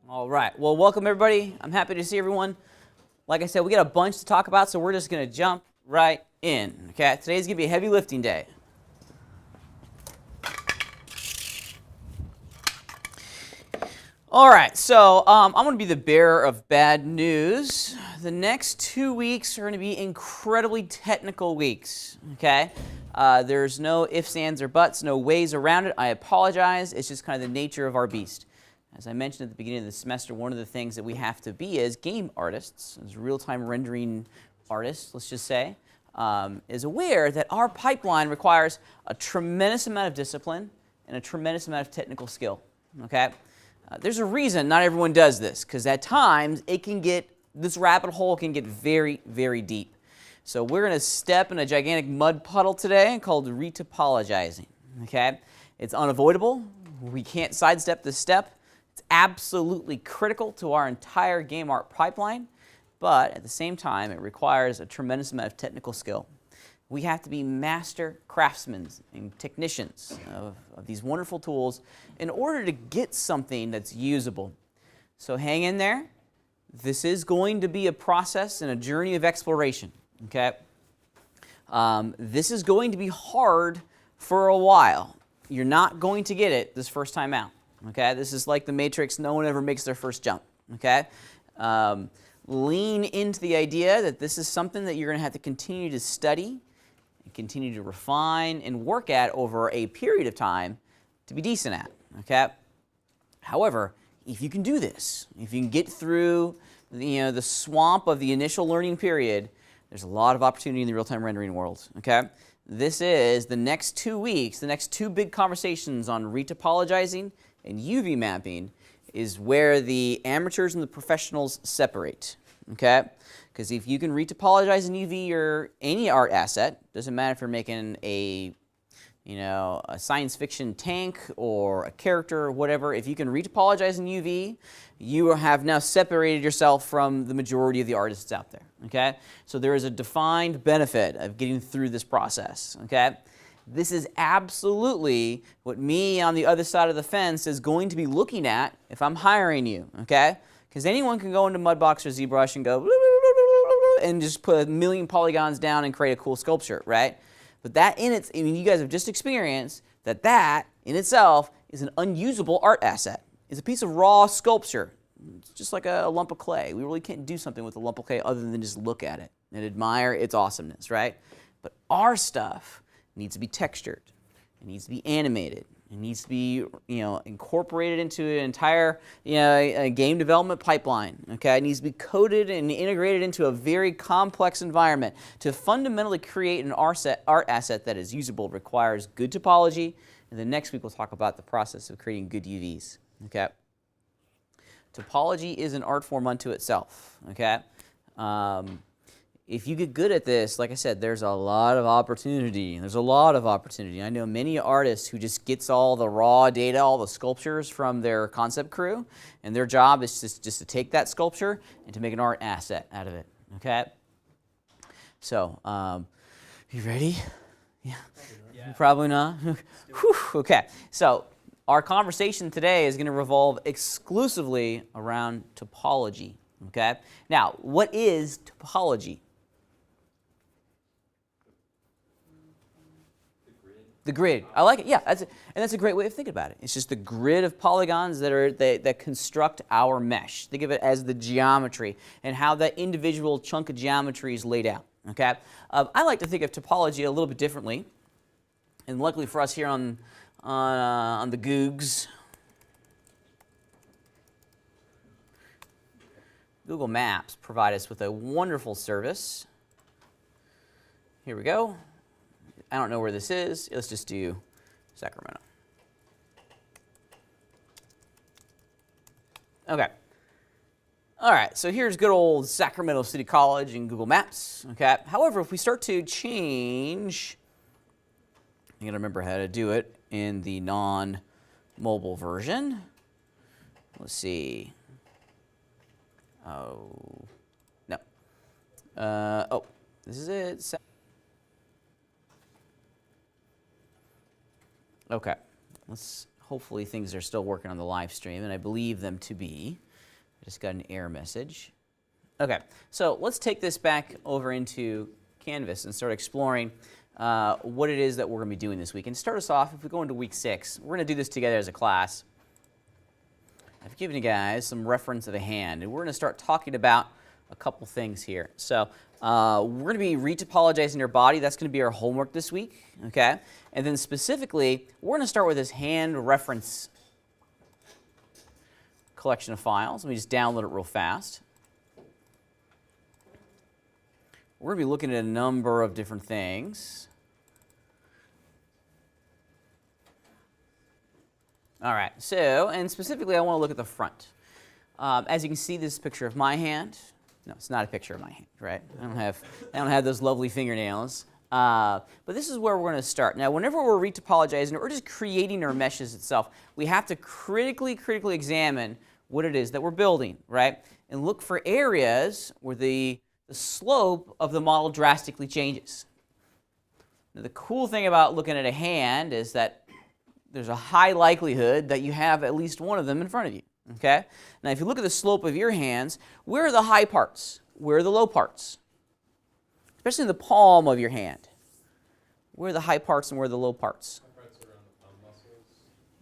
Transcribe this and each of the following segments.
All right. Well, welcome everybody. I'm happy to see everyone. Like I said, we got a bunch to talk about, so we're just going to jump right in. Okay. Today's going to be a heavy lifting day. All right. So I'm going to be the bearer of bad news. The next 2 weeks are going to be incredibly technical weeks. Okay. There's no ifs, ands, or buts, no ways around it. I apologize. It's just kind of the nature of our beast. As I mentioned at the beginning of the semester, one of the things that we have to be as game artists, as real-time rendering artists, let's just say, is aware that our pipeline requires a tremendous amount of discipline and a tremendous amount of technical skill. Okay? There's a reason not everyone does this, because at times it can get, this rabbit hole can get very, very deep. So we're going to step in a gigantic mud puddle today called Reat Apologizing. Okay? It's unavoidable. We can't sidestep this step. It's absolutely critical to our entire game art pipeline, but at the same time, it requires a tremendous amount of technical skill. We have to be master craftsmen and technicians of these wonderful tools in order to get something that's usable. So hang in there. This is going to be a process and a journey of exploration. Okay? This is going to be hard for a while. You're not going to get it this first time out. Okay, this is like the Matrix. No one ever makes their first jump. Okay, lean into the idea that this is something that you're going to have to continue to study, and continue to refine and work at over a period of time to be decent at. Okay. However, if you can do this, if you can get through the swamp of the initial learning period, there's a lot of opportunity in the real-time rendering world. Okay. This is the next 2 weeks, the next two big conversations on Reat Apologizing and UV mapping is where the amateurs and the professionals separate, okay? Because if you can retopologize in UV or any art asset, doesn't matter if you're making a science fiction tank or a character or whatever, if you can retopologize in UV, you have now separated yourself from the majority of the artists out there, okay? So there is a defined benefit of getting through this process, okay? This is absolutely what me on the other side of the fence is going to be looking at if I'm hiring you, okay? Because anyone can go into Mudbox or ZBrush and go and just put 1 million polygons down and create a cool sculpture, right? But that in its, I mean, you guys have just experienced that in itself is an unusable art asset. It's a piece of raw sculpture. It's just like a lump of clay. We really can't do something with a lump of clay other than just look at it and admire its awesomeness, right? But our stuff needs to be textured, it needs to be animated, it needs to be incorporated into an entire game development pipeline. Okay, it needs to be coded and integrated into a very complex environment. To fundamentally create an art asset that is usable requires good topology, and then next week we'll talk about the process of creating good UVs. Okay, topology is an art form unto itself. Okay. If you get good at this, like I said, there's a lot of opportunity. There's a lot of opportunity. I know many artists who just gets all the raw data, all the sculptures from their concept crew, and their job is just to take that sculpture and to make an art asset out of it. Okay? So, you ready? Yeah. Probably not. Whew, okay. So, our conversation today is going to revolve exclusively around topology. Okay? Now, what is topology? The grid. I like it. Yeah, that's a great way of thinking about it. It's just the grid of polygons that construct our mesh. Think of it as the geometry and how that individual chunk of geometry is laid out. Okay. I like to think of topology a little bit differently, and luckily for us here on the Googs, Google Maps provide us with a wonderful service. Here we go. I don't know where this is. Let's just do Sacramento. Okay. All right, so here's good old Sacramento City College in Google Maps. Okay. However, if we start to change, you gotta remember how to do it in the non-mobile version. Let's see. Oh, no. Oh, this is it. Okay, hopefully things are still working on the live stream, and I believe them to be. Just got an error message. Okay, so let's take this back over into Canvas and start exploring what it is that we're going to be doing this week. And to start us off, if we go into week 6, we're going to do this together as a class. I've given you guys some reference of a hand, and we're going to start talking about a couple things here. So we're going to be retopologizing your body. That's going to be our homework this week, okay? And then specifically, we're going to start with this hand reference collection of files. Let me just download it real fast. We're going to be looking at a number of different things. All right, so, and specifically I want to look at the front. As you can see, this is a picture of my hand. No, it's not a picture of my hand, right? I don't have those lovely fingernails. But this is where we're going to start. Now, whenever we're retopologizing or just creating our meshes itself, we have to critically examine what it is that we're building, right? And look for areas where the slope of the model drastically changes. Now, the cool thing about looking at a hand is that there's a high likelihood that you have at least one of them in front of you, okay? Now, if you look at the slope of your hands, where are the high parts? Where are the low parts? Especially in the palm of your hand. Where are the high parts and where are the low parts? High parts are around the thumb muscles.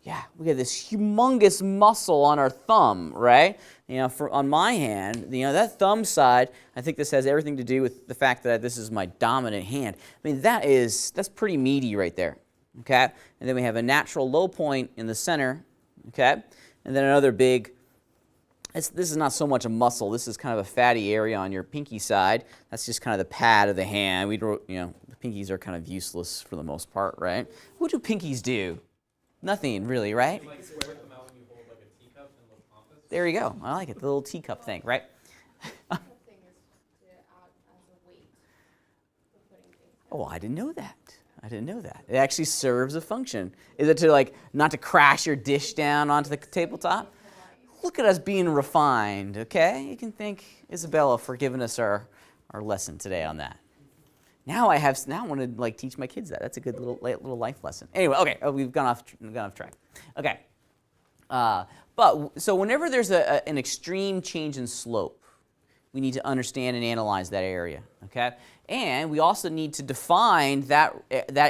Yeah, we have this humongous muscle on our thumb, right? You know, on my hand, you know, that thumb side, I think this has everything to do with the fact that this is my dominant hand. I mean, that's pretty meaty right there, okay? And then we have a natural low point in the center, okay? And then another big, this is not so much a muscle, this is kind of a fatty area on your pinky side. That's just kind of the pad of the hand. You know, the pinkies are kind of useless for the most part, right? What do pinkies do? Nothing really, right? You like square them out when you hold like a teacup and look pompous? There you go. I like it, the little teacup thing, right? Thing is to add as a weight for putting things down. Oh, I didn't know that. I didn't know that. It actually serves a function. Is it to like not to crash your dish down onto the tabletop? Look at us being refined, okay? You can thank Isabella for giving us our lesson today on that. Now I want to like teach my kids that. That's a good little life lesson. Anyway, okay, we've gone off track. Okay, but so whenever there's an extreme change in slope, we need to understand and analyze that area. Okay, and we also need to define that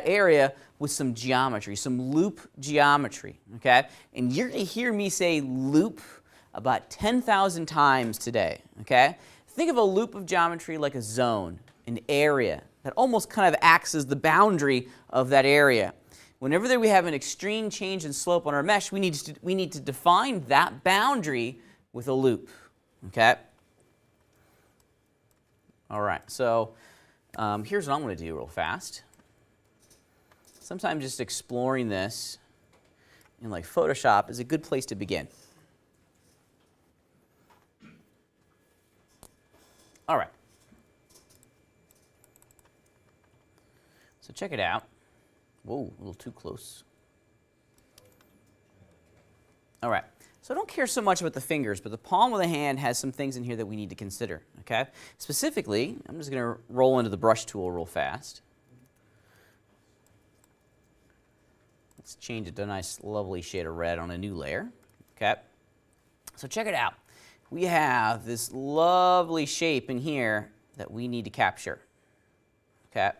area with some geometry, some loop geometry. Okay, and you're going to hear me say loop about 10,000 times today. Okay, think of a loop of geometry like a zone, an area that almost kind of acts as the boundary of that area. Whenever we have an extreme change in slope on our mesh, we need to define that boundary with a loop. Okay. All right. So here's what I'm going to do real fast. Sometimes just exploring this in like Photoshop is a good place to begin. All right. So check it out. Whoa, a little too close. All right. So I don't care so much about the fingers, but the palm of the hand has some things in here that we need to consider, okay? Specifically, I'm just going to roll into the brush tool real fast. Let's change it to a nice, lovely shade of red on a new layer, okay? So check it out. We have this lovely shape in here that we need to capture, okay?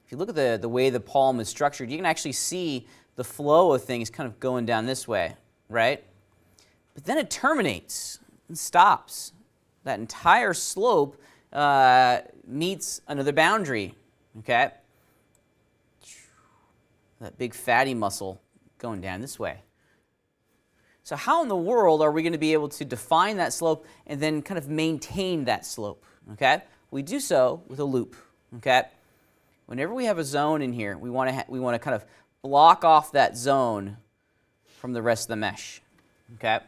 If you look at the way the palm is structured, you can actually see the flow of things kind of going down this way, right? But then it terminates and stops. That entire slope meets another boundary, okay? That big fatty muscle going down this way. So how in the world are we going to be able to define that slope and then kind of maintain that slope, okay? We do so with a loop, okay? Whenever we have a zone in here, we want to kind of block off that zone from the rest of the mesh, okay?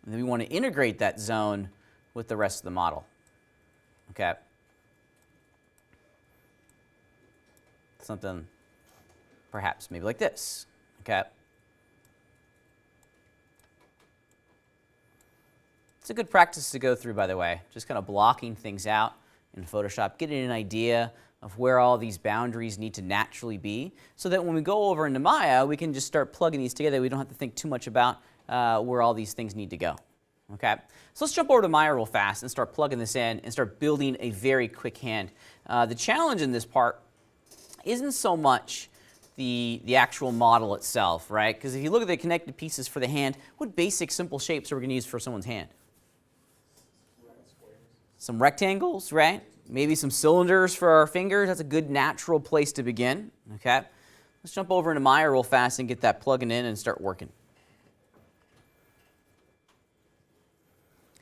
And then we want to integrate that zone with the rest of the model, okay? Something perhaps maybe like this, okay? It's a good practice to go through, by the way, just kind of blocking things out in Photoshop, getting an idea of where all these boundaries need to naturally be, so that when we go over into Maya, we can just start plugging these together. We don't have to think too much about where all these things need to go. Okay, so let's jump over to Maya real fast and start plugging this in and start building a very quick hand. The challenge in this part isn't so much the actual model itself, right? Because if you look at the connected pieces for the hand, what basic simple shapes are we going to use for someone's hand? Some rectangles, right? Maybe some cylinders for our fingers. That's a good natural place to begin. Okay, let's jump over into Maya real fast and get that plugging in and start working.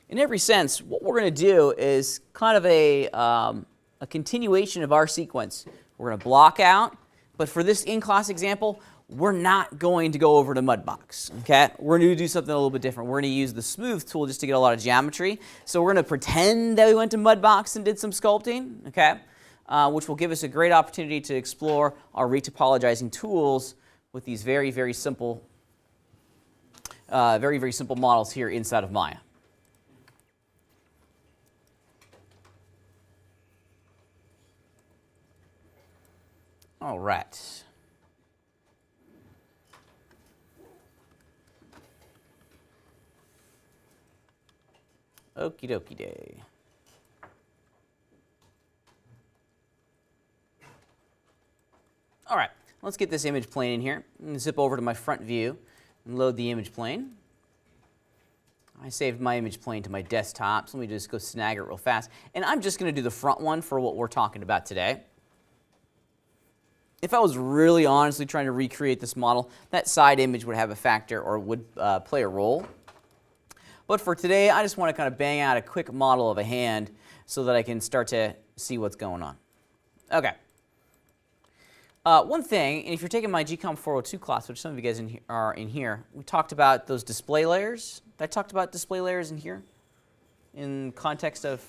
In every sense, what we're going to do is kind of a continuation of our sequence. We're going to block out, but for this in-class example, we're not going to go over to Mudbox. Okay? We're going to do something a little bit different. We're going to use the smooth tool just to get a lot of geometry. So we're going to pretend that we went to Mudbox and did some sculpting, okay? Which will give us a great opportunity to explore our retopologizing tools with these very, very simple models here inside of Maya. All right. Okie dokie day. All right, let's get this image plane in here. I'm going to zip over to my front view and load the image plane. I saved my image plane to my desktop, so let me just go snag it real fast. And I'm just going to do the front one for what we're talking about today. If I was really honestly trying to recreate this model, that side image would have a factor or would play a role. But for today, I just want to kind of bang out a quick model of a hand so that I can start to see what's going on. Okay. One thing, and if you're taking my GCOM 402 class, which some of you guys are in here, we talked about those display layers. I talked about display layers in here in context of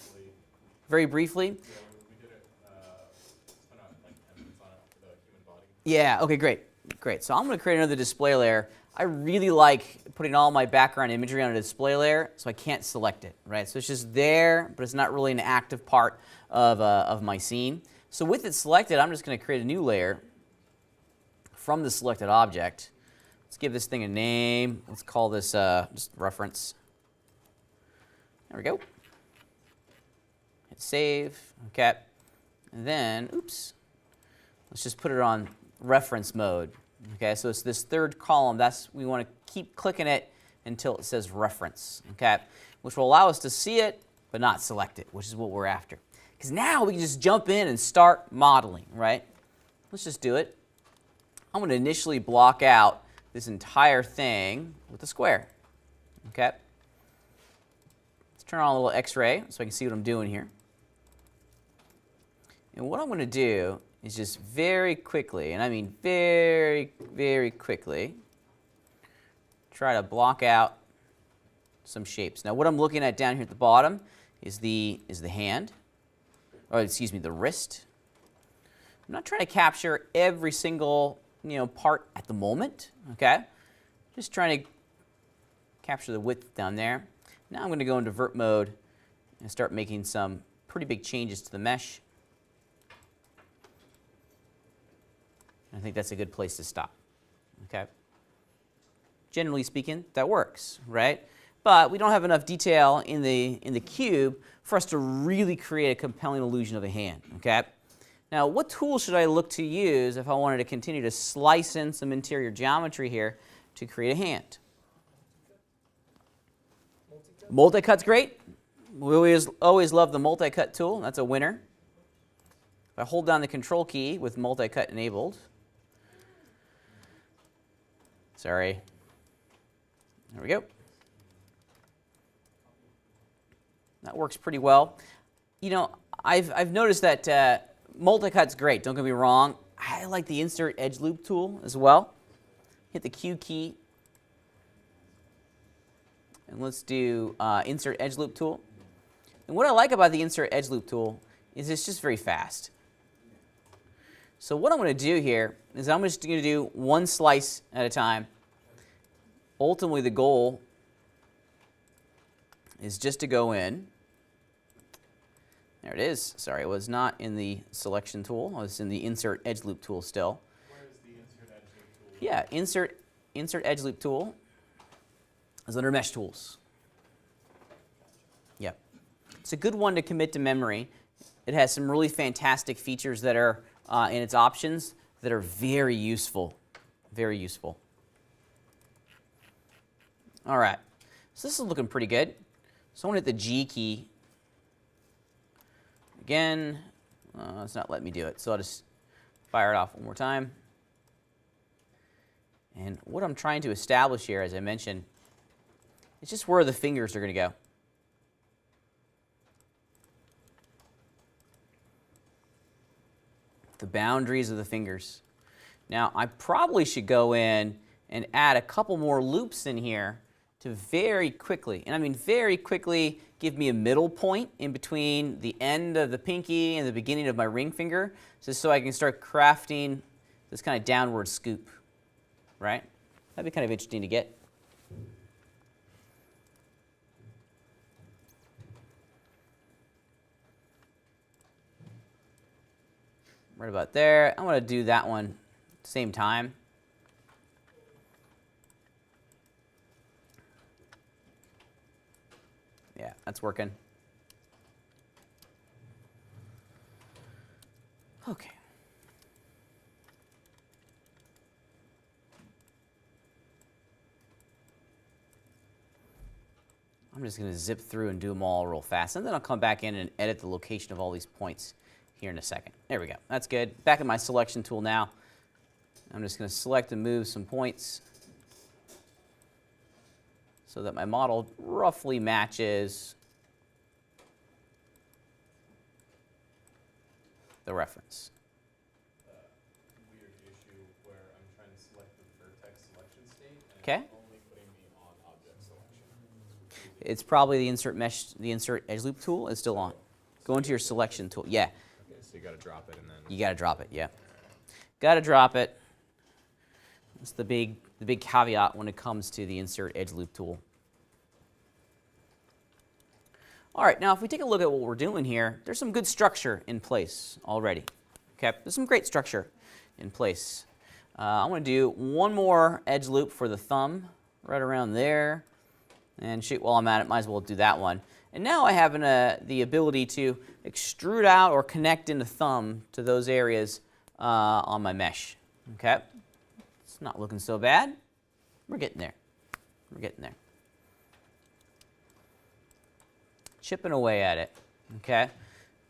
very briefly. Yeah, okay, great. Great. So I'm going to create another display layer. I really like putting all my background imagery on a display layer, so I can't select it, right? So it's just there, but it's not really an active part of my scene. So with it selected, I'm just going to create a new layer from the selected object. Let's give this thing a name. Let's call this just reference. There we go. Hit save. Okay. And then, oops. Let's just put it on reference mode. Okay, so it's this third column. We want to keep clicking it until it says reference. Okay, which will allow us to see it but not select it, which is what we're after. Because now we can just jump in and start modeling, right? Let's just do it. I'm going to initially block out this entire thing with a square. Okay. Let's turn on a little X-ray so I can see what I'm doing here. And what I'm going to do is just very quickly, and I mean very, very quickly, try to block out some shapes. Now what I'm looking at down here at the bottom is the hand, or excuse me, the wrist. I'm not trying to capture every single part at the moment, okay? Just trying to capture the width down there. Now I'm going to go into vert mode and start making some pretty big changes to the mesh. I think that's a good place to stop. Okay. Generally speaking, that works, right? But we don't have enough detail in the cube for us to really create a compelling illusion of a hand. Okay. Now, what tool should I look to use if I wanted to continue to slice in some interior geometry here to create a hand? Multi-cut's great. We always love the multi-cut tool. That's a winner. If I hold down the control key with multi-cut enabled. Sorry. There we go. That works pretty well. I've noticed that multi-cut's great. Don't get me wrong. I like the insert edge loop tool as well. Hit the Q key. And let's do insert edge loop tool. And what I like about the insert edge loop tool is it's just very fast. So what I'm going to do here is I'm just going to do one slice at a time. Ultimately, the goal is just to go in. There it is. Sorry, it was not in the selection tool. I was in the insert edge loop tool still. Where is the insert edge loop tool? Yeah, insert edge loop tool. is under Mesh Tools. Yep. It's a good one to commit to memory. It has some really fantastic features that are in its options that are very useful. Very useful. All right. So this is looking pretty good. So I want to hit the G key. Again, it's not letting me do it. So I'll just fire it off one more time. And what I'm trying to establish here, as I mentioned, is just where the fingers are going to go. The boundaries of the fingers. Now, I probably should go in and add a couple more loops in here to very quickly, and I mean very quickly, give me a middle point in between the end of the pinky and the beginning of my ring finger, just so I can start crafting this kind of downward scoop, right? That'd be kind of interesting to get. Right about there. I'm going to do that one at the same time. Yeah, that's working. Okay. I'm just going to zip through and do them all real fast, and then I'll come back in and edit the location of all these points here in a second. There we go. That's good. Back in my selection tool now. I'm just going to select and move some points so that my model roughly matches the reference. Weird issue where I'm trying to select the vertex selection state and Okay. it's only putting me on object selection. It's probably the insert edge loop tool is still on. Go into your selection tool. Yeah, Okay, so you got to drop it and then. you got to drop it. Yeah, got to drop it. That's the big caveat when it comes to the insert edge loop tool. All right, now if we take a look at what we're doing here, there's some good structure in place already. Okay, there's some great structure in place. I'm going to do one more edge loop for the thumb right around there. And shoot, while I'm at it, might as well do that one. And now I have the ability to extrude out or connect in the thumb to those areas on my mesh. Okay, it's not looking so bad. We're getting there. We're getting there. Chipping away at it. Okay,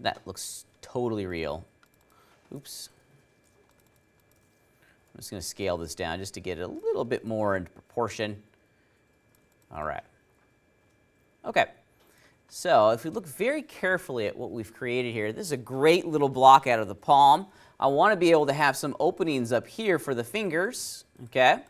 that looks totally real. Oops. I'm just going to scale this down just to get it a little bit more into proportion. All right. Okay, so if we look very carefully at what we've created here, this is a great little block out of the palm. I want to be able to have some openings up here for the fingers. Okay,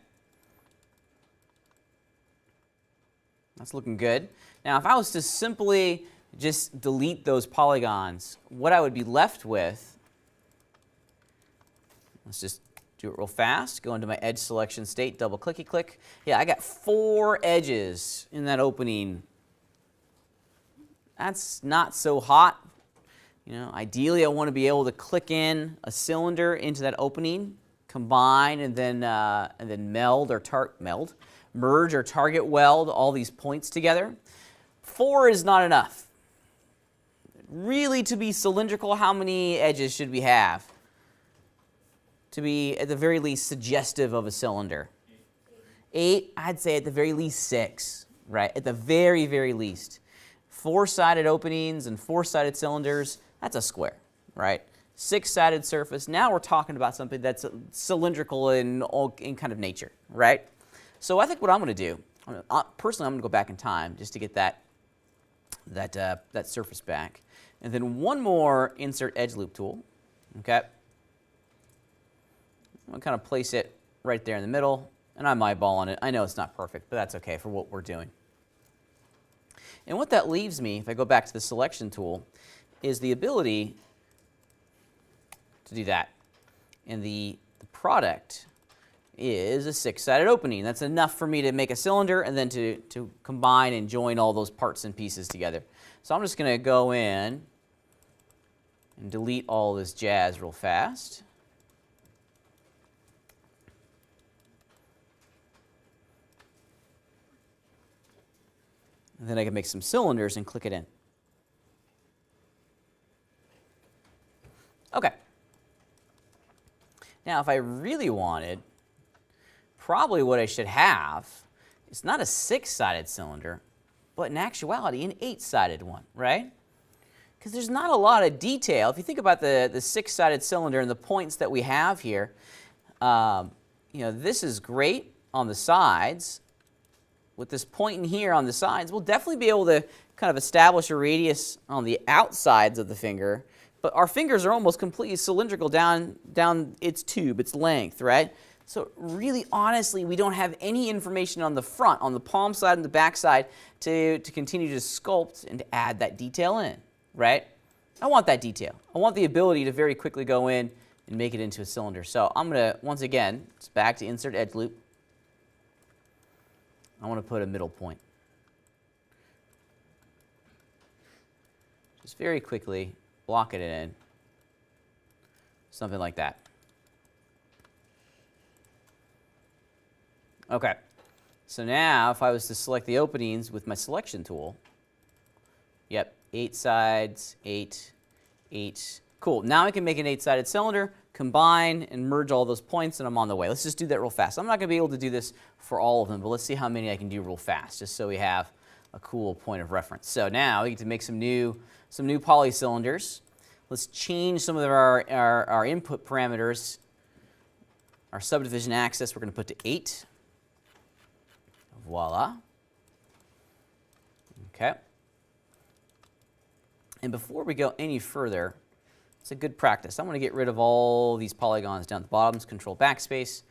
that's looking good. Now, if I was to simply just delete those polygons, what I would be left with, let's just do it real fast. Go into my edge selection state, double clicky click. Yeah, I got 4 edges in that opening. That's not so hot. You know, ideally I want to be able to click in a cylinder into that opening, combine, and then merge or target weld all these points together. 4 is not enough. Really, to be cylindrical, how many edges should we have to be at the very least suggestive of a cylinder? 8, I'd say at the very least 6, right? At the very, very least. 4-sided openings and 4-sided cylinders, that's a square, right? 6-sided surface, now we're talking about something that's cylindrical in kind of nature, right? So I think what I'm going to do, personally I'm going to go back in time just to get that surface back. And then one more insert edge loop tool, okay? I'm going to kind of place it right there in the middle, and I'm eyeballing it. I know it's not perfect, but that's okay for what we're doing. And what that leaves me, if I go back to the selection tool, is the ability to do that. And the product is a 6-sided opening. That's enough for me to make a cylinder and then to combine and join all those parts and pieces together. So I'm just going to go in and delete all this jazz real fast. And then I can make some cylinders and click it in. Okay. Now, if I really wanted, probably what I should have is not a 6-sided cylinder, but in actuality, an 8-sided one, right? Because there's not a lot of detail. If you think about the 6-sided cylinder and the points that we have here, this is great on the sides. With this point in here on the sides, we'll definitely be able to kind of establish a radius on the outsides of the finger, but our fingers are almost completely cylindrical down its tube, its length, right? So really, honestly, we don't have any information on the front, on the palm side and the back side to continue to sculpt and to add that detail in, right? I want that detail. I want the ability to very quickly go in and make it into a cylinder. So I'm going to, once again, it's back to insert edge loop. I want to put a middle point. Just very quickly block it in, something like that. Okay, so now if I was to select the openings with my selection tool, yep, 8 sides, 8, 8. Cool, now I can make an 8-sided cylinder, combine and merge all those points, and I'm on the way. Let's just do that real fast. I'm not going to be able to do this for all of them, but let's see how many I can do real fast, just so we have a cool point of reference. So now we get to make some new poly cylinders. Let's change some of our input parameters. Our subdivision axis we're going to put to 8. Voila. Okay. And before we go any further, it's a good practice. I'm going to get rid of all these polygons down at the bottoms, control backspace,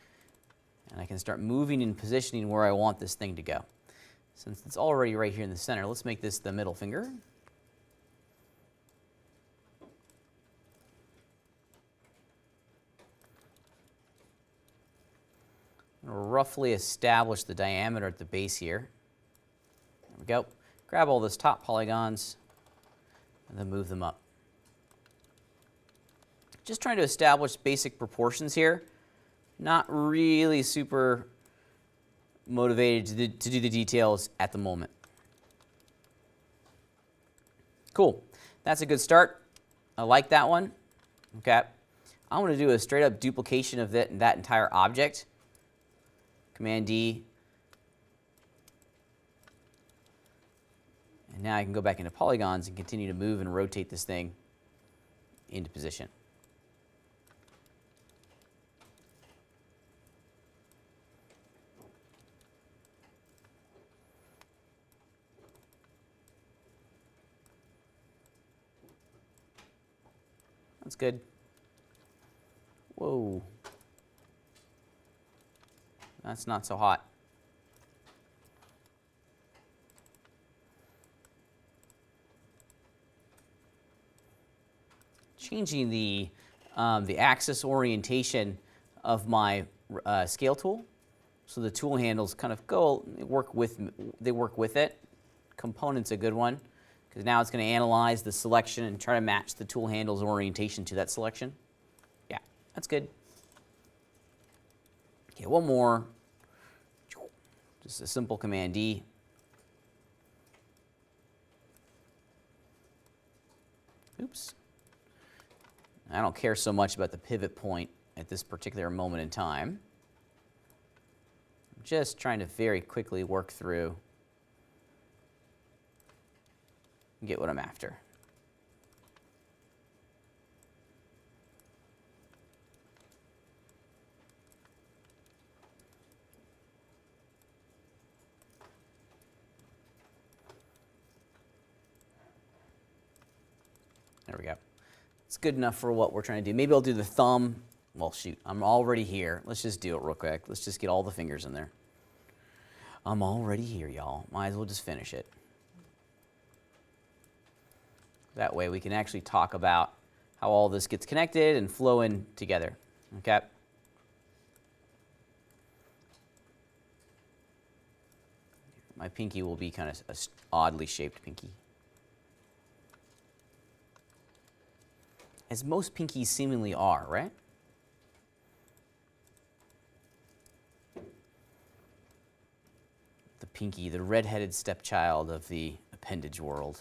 and I can start moving and positioning where I want this thing to go. Since it's already right here in the center, let's make this the middle finger. I'm going to roughly establish the diameter at the base here. There we go. Grab all those top polygons and then move them up. Just trying to establish basic proportions here. Not really super motivated to do the details at the moment. Cool. That's a good start. I like that one. Okay. I want to do a straight up duplication of that entire object. Command D. And now I can go back into polygons and continue to move and rotate this thing into position. That's good. Whoa. That's not so hot. Changing the axis orientation of my scale tool, so the tool handles kind of work with it. Component's a good one, because now it's going to analyze the selection and try to match the tool handle's orientation to that selection. Yeah, that's good. Okay, one more. Just a simple Command D. Oops. I don't care so much about the pivot point at this particular moment in time. I'm just trying to very quickly work through and get what I'm after. There we go. It's good enough for what we're trying to do. Maybe I'll do the thumb. Well, shoot, I'm already here. Let's just do it real quick. Let's just get all the fingers in there. I'm already here, y'all. Might as well just finish it. That way we can actually talk about how all this gets connected and flow in together. Okay? My pinky will be kind of an oddly shaped pinky. As most pinkies seemingly are, right? The pinky, the red-headed stepchild of the appendage world.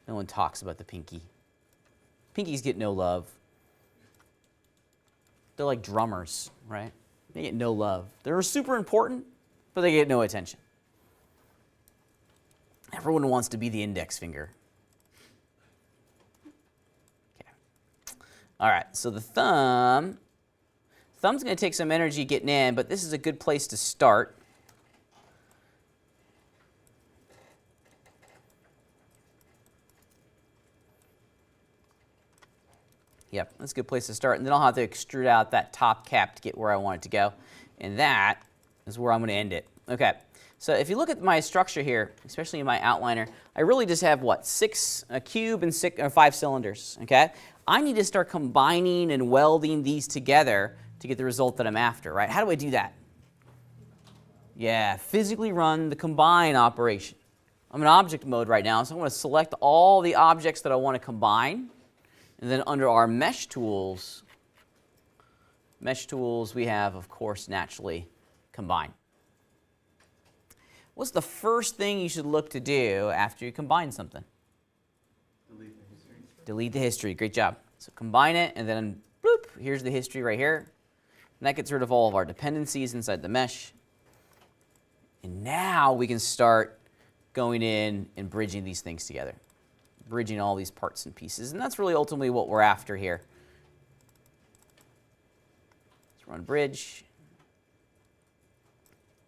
No one talks about the pinky. Pinkies get no love. They're like drummers, right? They get no love. They're super important, but they get no attention. Everyone wants to be the index finger. Okay. All right, so the thumb's going to take some energy getting in, but this is a good place to start. Yep, that's a good place to start. And then I'll have to extrude out that top cap to get where I want it to go. And that is where I'm going to end it. Okay, so if you look at my structure here, especially in my outliner, I really just have, what, a cube and 5 cylinders, okay? I need to start combining and welding these together to get the result that I'm after, right? How do I do that? Yeah, physically run the combine operation. I'm in object mode right now, so I'm going to select all the objects that I want to combine. And then under our mesh tools, we have, of course, naturally combine. What's the first thing you should look to do after you combine something? Delete the history. Delete the history. Great job. So combine it, and then bloop, here's the history right here. And that gets rid of all of our dependencies inside the mesh. And now we can start going in and bridging these things together. Bridging all these parts and pieces, and that's really ultimately what we're after here. Let's run bridge.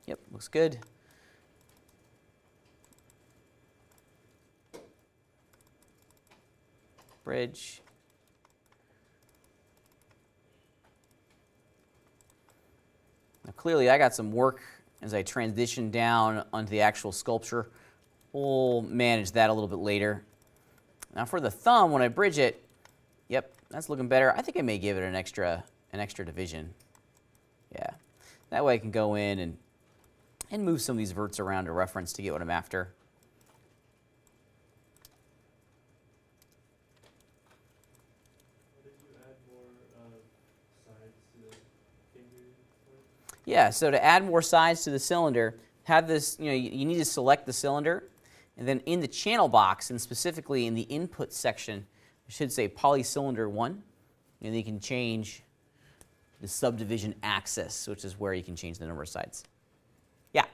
Yep, looks good. Bridge. Now clearly I got some work as I transition down onto the actual sculpture. We'll manage that a little bit later. Now for the thumb, when I bridge it, yep, that's looking better. I think I may give it an extra division. Yeah, that way I can go in and move some of these verts around to reference to get what I'm after. Did you add more sides to the finger? Yeah, so to add more sides to the cylinder, have this, you need to select the cylinder. And then in the channel box, and specifically in the input section, it should say polycylinder 1. And then you can change the subdivision axis, which is where you can change the number of sides. Yeah? I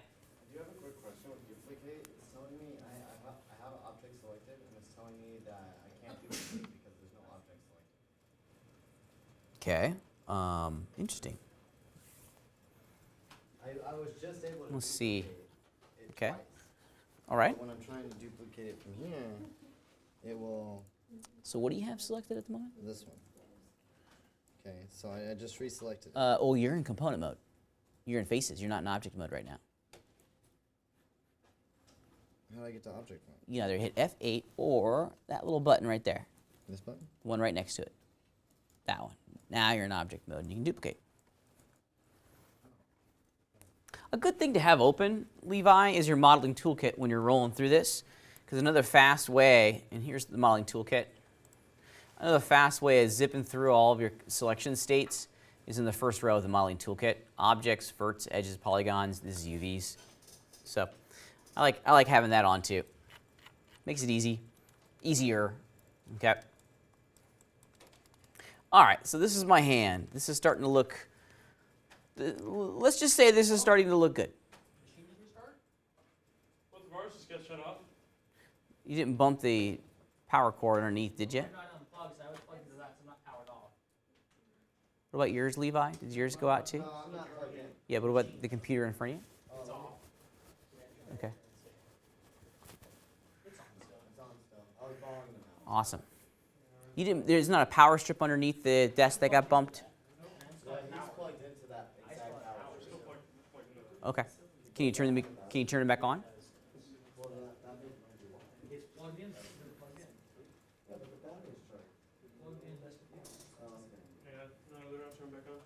do have a quick question with duplicate. It's telling me I have an object selected, and it's telling me that I can't duplicate because there's no object selected. Okay. Interesting. I was just able to Let's see. duplicate it Okay. twice. All right. But when I'm trying to duplicate it from here, it will, So what do you have selected at the moment? this one. Okay, so I just reselected it. Oh, you're in component mode. You're in faces. You're not in object mode right now. How do I get to object mode? You either hit F8 or that little button right there. This button? The one right next to it. That one. Now you're in object mode and you can duplicate. A good thing to have open, Levi, is your modeling toolkit when you're rolling through this. Because another fast way, and here's the modeling toolkit, another fast way of zipping through all of your selection states is in the first row of the modeling toolkit. Objects, verts, edges, polygons, this is UVs. So I like having that on too. Makes it easier, okay? All right, so this is my hand. This is starting to look, let's just say this is starting to look good. Machine restart? But the bars just got shut off. You didn't bump the power cord underneath, did you? What about yours, Levi? Did yours go out too? No, I'm not plugged in. Yeah, but what about the computer in front of you? It's off. Okay, It's on still. I was following them out. awesome. You didn't, there's not a power strip underneath the desk that got bumped? Yeah, he's plugged into that exact power. Okay. Can you turn it back on? Well, that may be. It's plugged in. Yeah, but the battery's charged. Oh, okay. Yeah, no, they're not turned back on.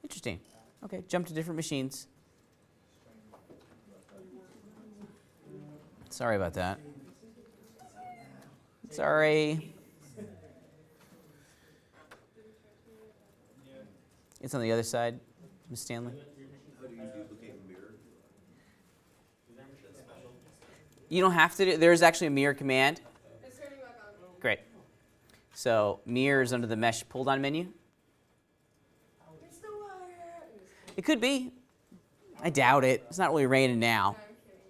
Interesting. Okay, jump to different machines. Sorry about that. Sorry. It's on the other side, Ms. Stanley. How do you duplicate and mirror? You don't have to. There's actually a mirror command. It's turning back on. Great. So mirror is under the mesh pull-down menu. It's the water. It could be. I doubt it. It's not really raining now. I'm kidding.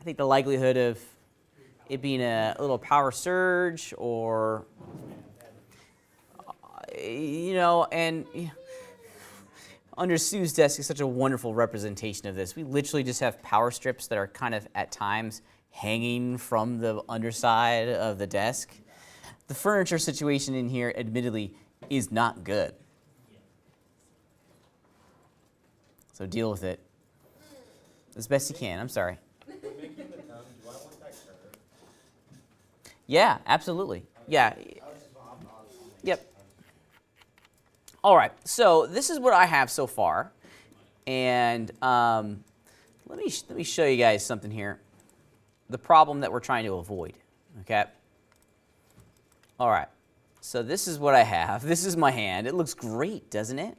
I think the likelihood of it being a little power surge or, under Sue's desk is such a wonderful representation of this. We literally just have power strips that are kind of at times hanging from the underside of the desk. The furniture situation in here, admittedly, is not good. So deal with it as best you can. I'm sorry. Making the tongue, do I want that curve? Yeah, absolutely. Yeah. I was just, I'll Yep. All right. So this is what I have so far, and let me show you guys something here. The problem that we're trying to avoid. Okay. All right. So this is what I have. This is my hand. It looks great, doesn't it?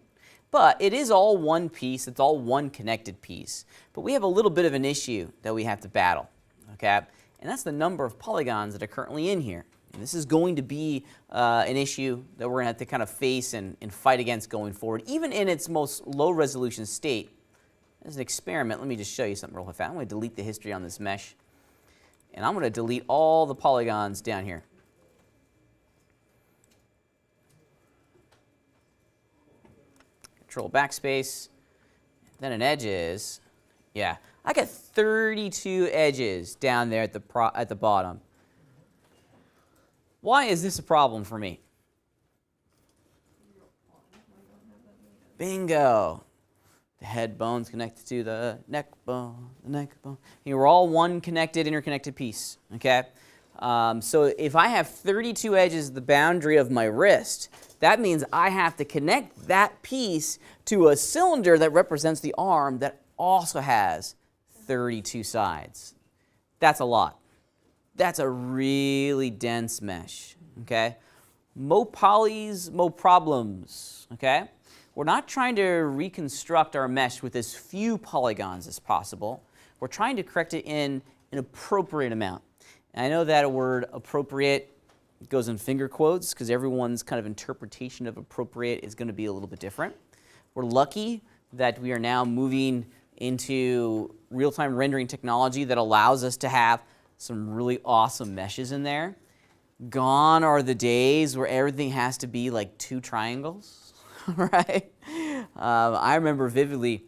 But it is all one piece. It's all one connected piece. But we have a little bit of an issue that we have to battle. Okay. And that's the number of polygons that are currently in here. And this is going to be an issue that we're going to have to kind of face and fight against going forward, even in its most low resolution state. As an experiment, let me just show you something real fast. I'm going to delete the history on this mesh. And I'm going to delete all the polygons down here. Control backspace. Then an edges. Yeah, I got 32 edges down there at the bottom. Why is this a problem for me? Bingo. The head bone's connected to the neck bone, We're all one connected, interconnected piece, okay? So if I have 32 edges, the boundary of my wrist, that means I have to connect that piece to a cylinder that represents the arm that also has 32 sides. That's a lot. That's a really dense mesh, okay? Mo polys, mo problems, okay? We're not trying to reconstruct our mesh with as few polygons as possible. We're trying to correct it in an appropriate amount. And I know that word appropriate goes in finger quotes because everyone's kind of interpretation of appropriate is going to be a little bit different. We're lucky that we are now moving into real-time rendering technology that allows us to have some really awesome meshes in there. Gone are the days where everything has to be like two triangles, right? I remember vividly,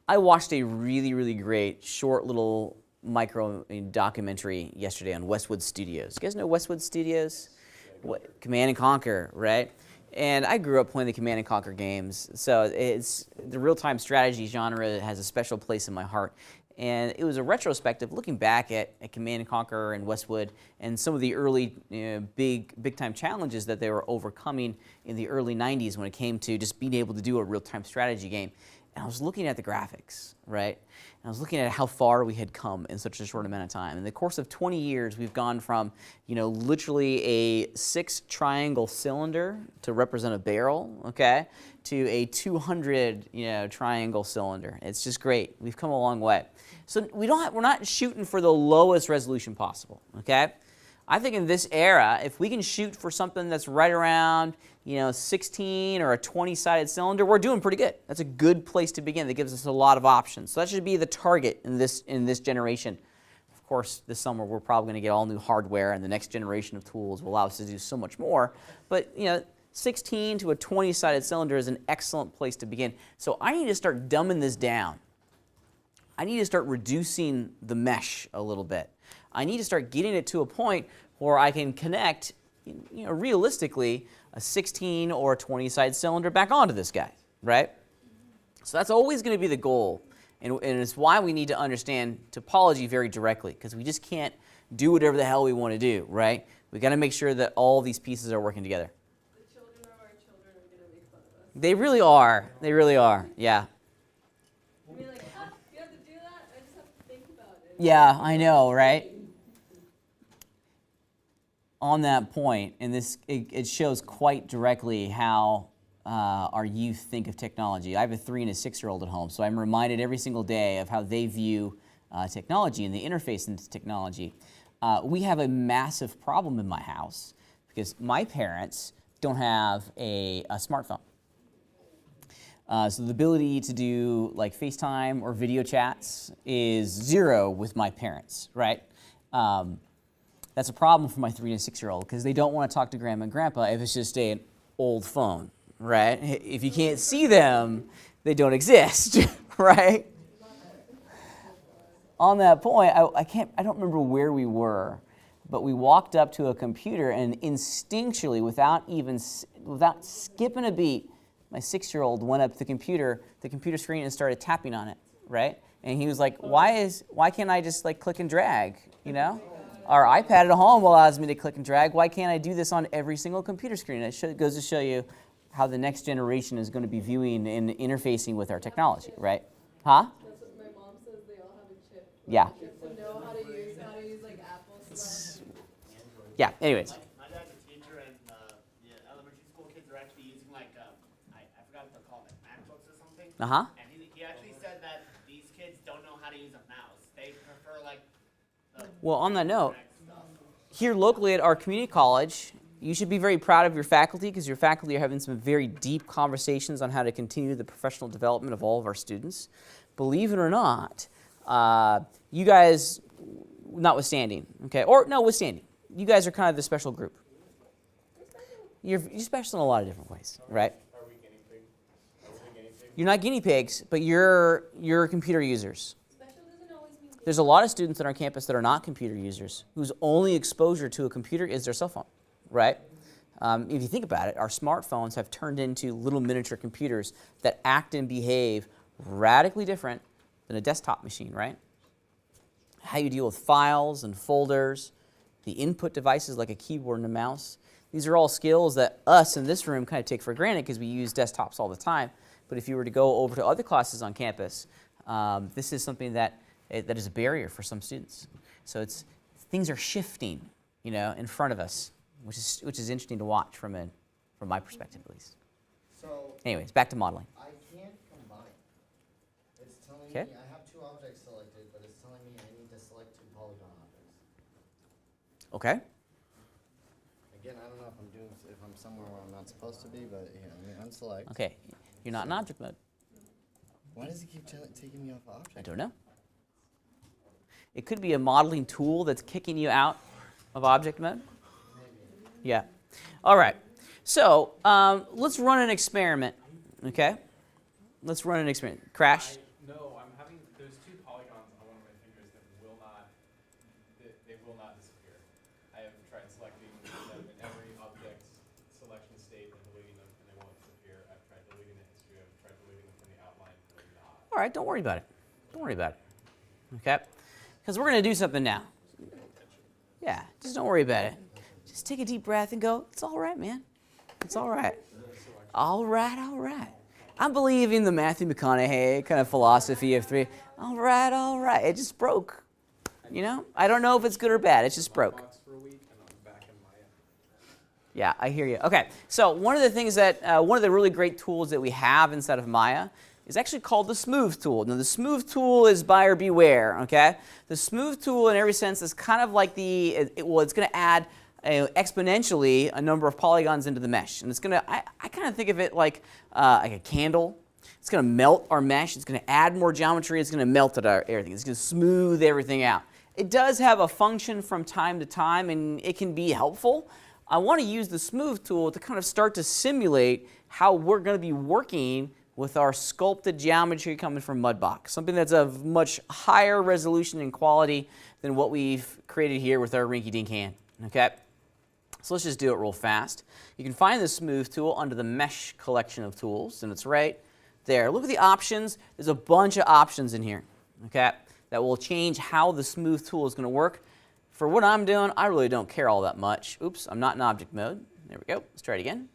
I watched a really, really great short little micro documentary yesterday on Westwood Studios. You guys know Westwood Studios? What, Command & Conquer, right? And I grew up playing the Command & Conquer games, so it's the real-time strategy genre has a special place in my heart. And it was a retrospective looking back at Command & Conquer and Westwood and some of the early big-time challenges that they were overcoming in the early 90s when it came to just being able to do a real-time strategy game. And I was looking at the graphics, right? And I was looking at how far we had come in such a short amount of time. In the course of 20 years, we've gone from, literally a 6-triangle cylinder to represent a barrel, okay, to a 200, triangle cylinder. It's just great. We've come a long way. So we're not shooting for the lowest resolution possible, okay? I think in this era, if we can shoot for something that's right around, 16 or a 20-sided cylinder, we're doing pretty good. That's a good place to begin. That gives us a lot of options. So that should be the target in this generation. Of course, this summer we're probably going to get all new hardware, and the next generation of tools will allow us to do so much more. But 16 to a 20-sided cylinder is an excellent place to begin. So I need to start dumbing this down. I need to start reducing the mesh a little bit. I need to start getting it to a point where I can connect, realistically, a 16 or a 20-sided cylinder back onto this guy, right? So that's always going to be the goal, and it's why we need to understand topology very directly, because we just can't do whatever the hell we want to do, right? We got to make sure that all these pieces are working together. The children of our children are going to make fun of us. They really are. They really are. Yeah. I mean, like, you have to do that? I just have to think about it. Yeah, I know, right? On that point, and it shows quite directly how our youth think of technology. I have a 3- and a 6-year-old at home, so I'm reminded every single day of how they view technology and the interface into technology. We have a massive problem in my house because my parents don't have a smartphone. So the ability to do like FaceTime or video chats is zero with my parents, right? That's a problem for my 3 and 6-year-old because they don't want to talk to grandma and grandpa if it's just an old phone, right? If you can't see them, they don't exist, right? On that point, I don't remember where we were, but we walked up to a computer and instinctually, without skipping a beat, my 6-year-old went up to the computer screen and started tapping on it, right? And he was like, why can't I just like click and drag, you know? Our iPad at home allows me to click and drag. Why can't I do this on every single computer screen? It goes to show you how the next generation is going to be viewing and interfacing with our technology, right? Huh? That's what my mom says. They all have a chip. Yeah. You have to know how to use like Apple stuff. Yeah, anyways. My dad's a teacher, and the elementary school kids are actually using like I forgot what they're called, like MacBooks or something. Uh-huh. And he actually said that these kids don't know how to use a mouse. They prefer like the Well, on that note, stuff. here locally at our community college, you should be very proud of your faculty because your faculty are having some very deep conversations on how to continue the professional development of all of our students. Believe it or not, you guys, notwithstanding, okay, or no, withstanding, you guys are kind of the special group. You're special in a lot of different ways, right? Are we guinea pig? Are we the guinea pig? You're not guinea pigs, but you're computer users. Special doesn't always mean There's a lot of students on our campus that are not computer users, whose only exposure to a computer is their cell phone, right? If you think about it, our smartphones have turned into little miniature computers that act and behave radically different than a desktop machine, right? How you deal with files and folders, the input devices like a keyboard and a mouse. These are all skills that us in this room kind of take for granted because we use desktops all the time. But if you were to go over to other classes on campus, this is something that is a barrier for some students. So things are shifting, you know, in front of us, which is interesting to watch from my perspective at least. So Anyways, back to modeling. I can't combine. It's telling Okay. me I have 2 objects selected, but it's telling me I need to select 2 polygon objects. Okay. Again, I don't know if I'm somewhere where I'm not supposed to be, but here, let me unselect. Okay. You're not in object mode. Why does it keep taking me off of object? I don't know. It could be a modeling tool that's kicking you out of object mode. Yeah. All right. So let's run an experiment. Okay. Let's run an experiment. Crash. No, I'm having, there's 2 polygons on one of my fingers that will not disappear. I have tried selecting them in every object selection state and deleting them, and they won't disappear. I've tried deleting the history, I've tried deleting them from the outline, and they're not. All right. Don't worry about it. Don't worry about it. Okay. Because we're going to do something now. Yeah. Just don't worry about it. Just take a deep breath and go, it's all right, man. It's all right. All right, all right. I'm believing the Matthew McConaughey kind of philosophy of 3. All right, all right. It just broke. You know? I don't know if it's good or bad. It just broke. Box for a week, and I'm back in Maya. Yeah, I hear you. Okay, so one of the things that, one of the really great tools that we have inside of Maya is actually called the Smooth tool. Now, the Smooth tool is buyer beware, okay? The Smooth tool, in every sense, is kind of like it's going to add exponentially a number of polygons into the mesh. And it's going to, I kind of think of it like a candle. It's going to melt our mesh. It's going to add more geometry. It's going to melt everything. It's going to smooth everything out. It does have a function from time to time, and it can be helpful. I want to use the Smooth tool to kind of start to simulate how we're going to be working with our sculpted geometry coming from Mudbox, something that's of much higher resolution and quality than what we've created here with our rinky-dink hand. Okay? So let's just do it real fast. You can find the Smooth tool under the Mesh collection of tools, and it's right there. Look at the options. There's a bunch of options in here, okay, that will change how the Smooth tool is going to work. For what I'm doing, I really don't care all that much. Oops, I'm not in object mode. There we go. Let's try it again.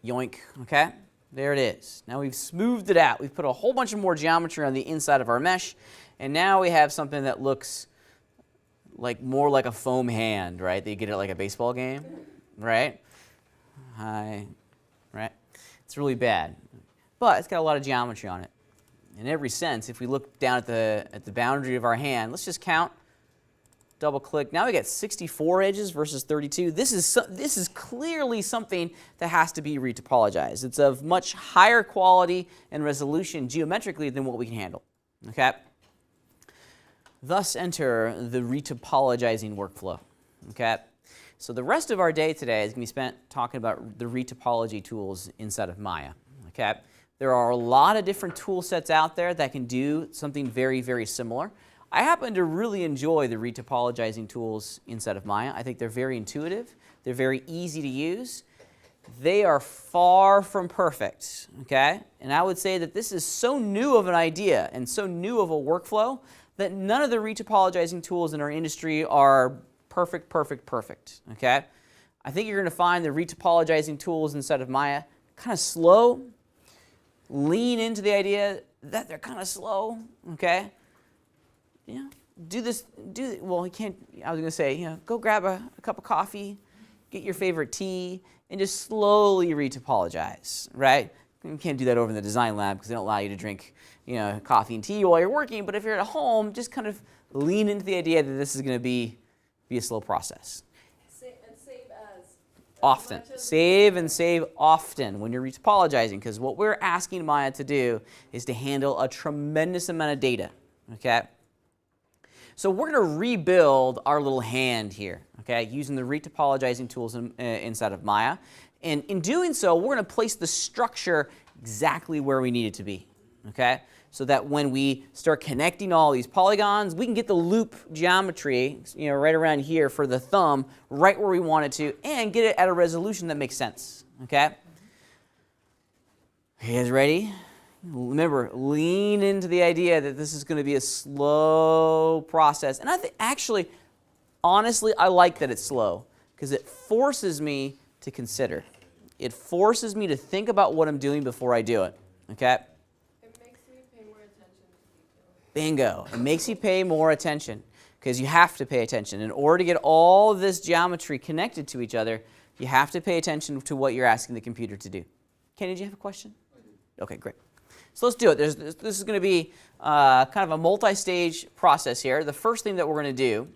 Yoink, okay? There it is. Now we've smoothed it out. We've put a whole bunch of more geometry on the inside of our mesh, and now we have something that looks more like a foam hand, right? That you get at like a baseball game, right? Hi, right? It's really bad, but it's got a lot of geometry on it. in every sense. If we look down at the boundary of our hand, let's just count. Double click. Now we got 64 edges versus 32. This is clearly something that has to be retopologized. It's of much higher quality and resolution geometrically than what we can handle. Okay. Thus enter the retopologizing workflow. Okay. So the rest of our day today is going to be spent talking about the retopology tools inside of Maya. Okay. There are a lot of different tool sets out there that can do something very, very similar. I happen to really enjoy the retopologizing tools inside of Maya. I think they're very intuitive. They're very easy to use. They are far from perfect, okay? And I would say that this is so new of an idea and so new of a workflow that none of the retopologizing tools in our industry are perfect, okay? I think you're going to find the retopologizing tools inside of Maya kind of slow. Lean into the idea that they're kind of slow, okay? Yeah, well, you can't, I was going to say, go grab a cup of coffee, get your favorite tea, and just slowly retopologize, right? You can't do that over in the design lab because they don't allow you to drink, coffee and tea while you're working, but if you're at home, just kind of lean into the idea that this is going to be a slow process. Save as Often. Save and save often when you're retopologizing, because what we're asking Maya to do is to handle a tremendous amount of data, okay? So we're going to rebuild our little hand here, okay, using the retopologizing tools inside of Maya. And in doing so, we're going to place the structure exactly where we need it to be, okay, so that when we start connecting all these polygons, we can get the loop geometry, right around here for the thumb, right where we want it to, and get it at a resolution that makes sense, okay? You guys ready? Remember, lean into the idea that this is going to be a slow process. And I think, actually, honestly, I like that it's slow because it forces me to consider. It forces me to think about what I'm doing before I do it. Okay? It makes me pay more attention to detail. Bingo. It makes you pay more attention because you have to pay attention. In order to get all this geometry connected to each other, you have to pay attention to what you're asking the computer to do. Kenny, did you have a question? I did. Okay, great. So let's do it. This is going to be kind of a multi-stage process here. The first thing that we're going to do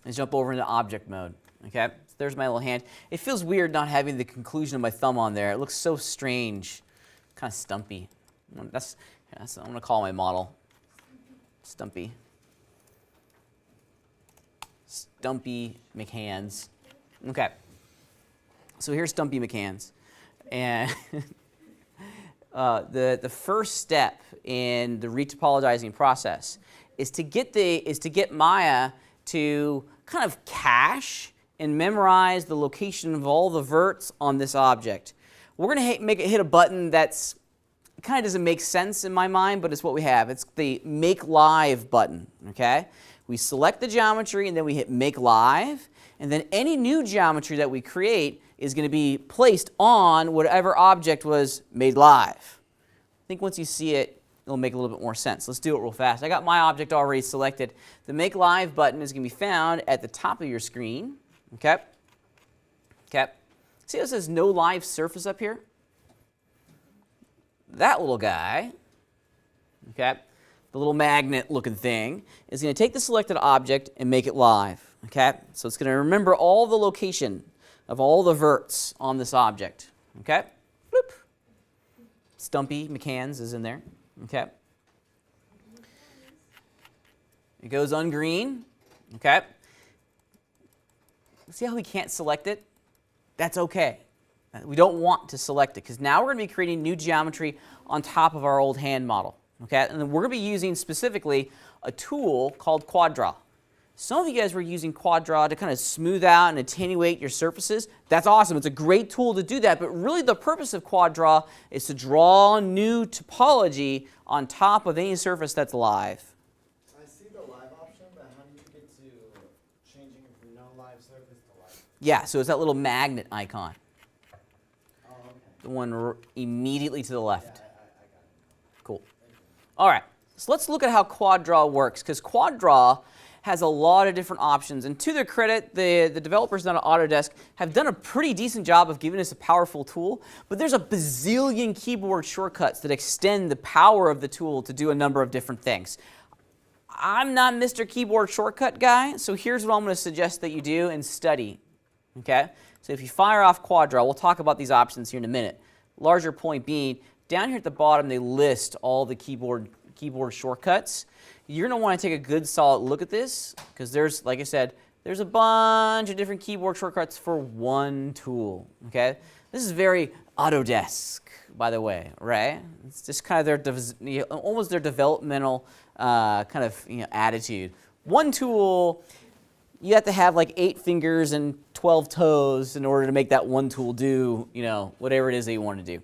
is jump over into object mode. Okay, so there's my little hand. It feels weird not having the conclusion of my thumb on there. It looks so strange, kind of stumpy. That's I'm going to call my model Stumpy. Stumpy McHands. Okay, so here's Stumpy McHands, and the first step in the retopologizing process is to get Maya to kind of cache and memorize the location of all the verts on this object. We're going to make it hit a button that's kind of doesn't make sense in my mind, but it's what we have. It's the Make Live button. Okay, we select the geometry and then we hit Make Live, and then any new geometry that we create is going to be placed on whatever object was made live. I think once you see it, it'll make a little bit more sense. Let's do it real fast. I got my object already selected. The Make Live button is going to be found at the top of your screen. Okay? Okay. See how it says No Live Surface up here? That little guy, okay, the little magnet-looking thing, is going to take the selected object and make it live. Okay? So it's going to remember all the location of all the verts on this object. Okay? Bloop. Stumpy McHands is in there. Okay? It goes on green. Okay? See how we can't select it? That's okay. We don't want to select it because now we're going to be creating new geometry on top of our old hand model. Okay? And then we're going to be using specifically a tool called Quadra. Some of you guys were using Quadra to kind of smooth out and attenuate your surfaces. That's awesome. It's a great tool to do that. But really the purpose of Quadra is to draw new topology on top of any surface that's live. I see the live option, but how do you get to changing it from no live surface to live? Yeah, so it's that little magnet icon. Oh, okay. The one immediately to the left. Yeah, I got it. Cool. All right, so let's look at how Quadra works, because Quadra has a lot of different options, and to their credit, the developers down at Autodesk have done a pretty decent job of giving us a powerful tool, but there's a bazillion keyboard shortcuts that extend the power of the tool to do a number of different things. I'm not Mr. Keyboard Shortcut guy, so here's what I'm going to suggest that you do and study. Okay? So if you fire off Quadra, we'll talk about these options here in a minute. Larger point being, down here at the bottom, they list all the keyboard shortcuts. You're going to want to take a good solid look at this because there's, like I said, there's a bunch of different keyboard shortcuts for one tool. Okay? This is very Autodesk, by the way, right? It's just kind of their almost their developmental kind of attitude. One tool, you have to have like 8 fingers and 12 toes in order to make that one tool do whatever it is that you want to do.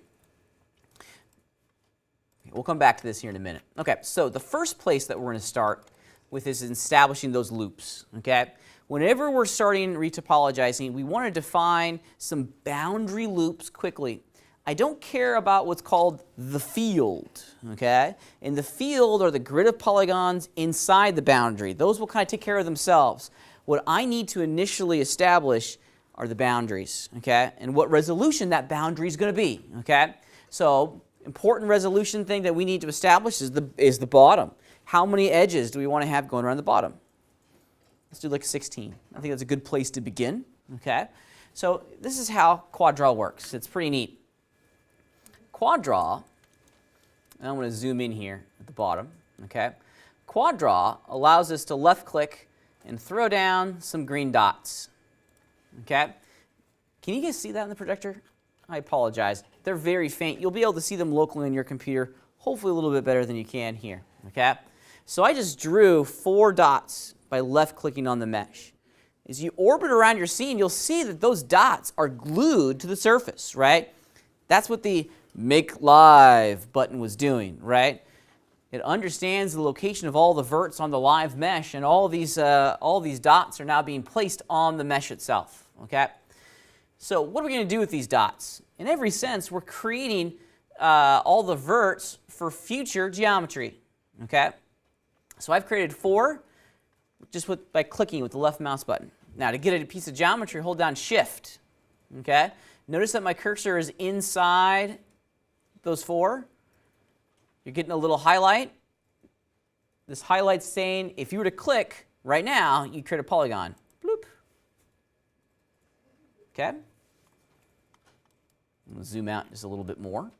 We'll come back to this here in a minute. Okay, so the first place that we're going to start with is establishing those loops. Okay, whenever we're starting retopologizing, we want to define some boundary loops quickly. I don't care about what's called the field, okay? And the field are the grid of polygons inside the boundary. Those will kind of take care of themselves. What I need to initially establish are the boundaries, okay? And what resolution that boundary is going to be, okay? So, important resolution thing that we need to establish is the bottom. How many edges do we want to have going around the bottom? Let's do like 16. I think that's a good place to begin, okay? So, this is how Quadra works. It's pretty neat. Quadra, and I'm going to zoom in here at the bottom, okay? Quadra allows us to left click and throw down some green dots, okay? Can you guys see that in the projector? I apologize. They're very faint. You'll be able to see them locally on your computer, hopefully a little bit better than you can here, okay? So I just drew 4 dots by left clicking on the mesh. As you orbit around your scene, you'll see that those dots are glued to the surface, right? That's what the Make Live button was doing, right? It understands the location of all the verts on the live mesh, and all these dots are now being placed on the mesh itself, okay? So what are we going to do with these dots? In every sense, we're creating all the verts for future geometry, okay? So I've created 4 just by clicking with the left mouse button. Now to get a piece of geometry, hold down Shift, okay? Notice that my cursor is inside those 4. You're getting a little highlight. This highlight's saying if you were to click right now, you create a polygon. Bloop. Okay. I'm going to zoom out just a little bit more.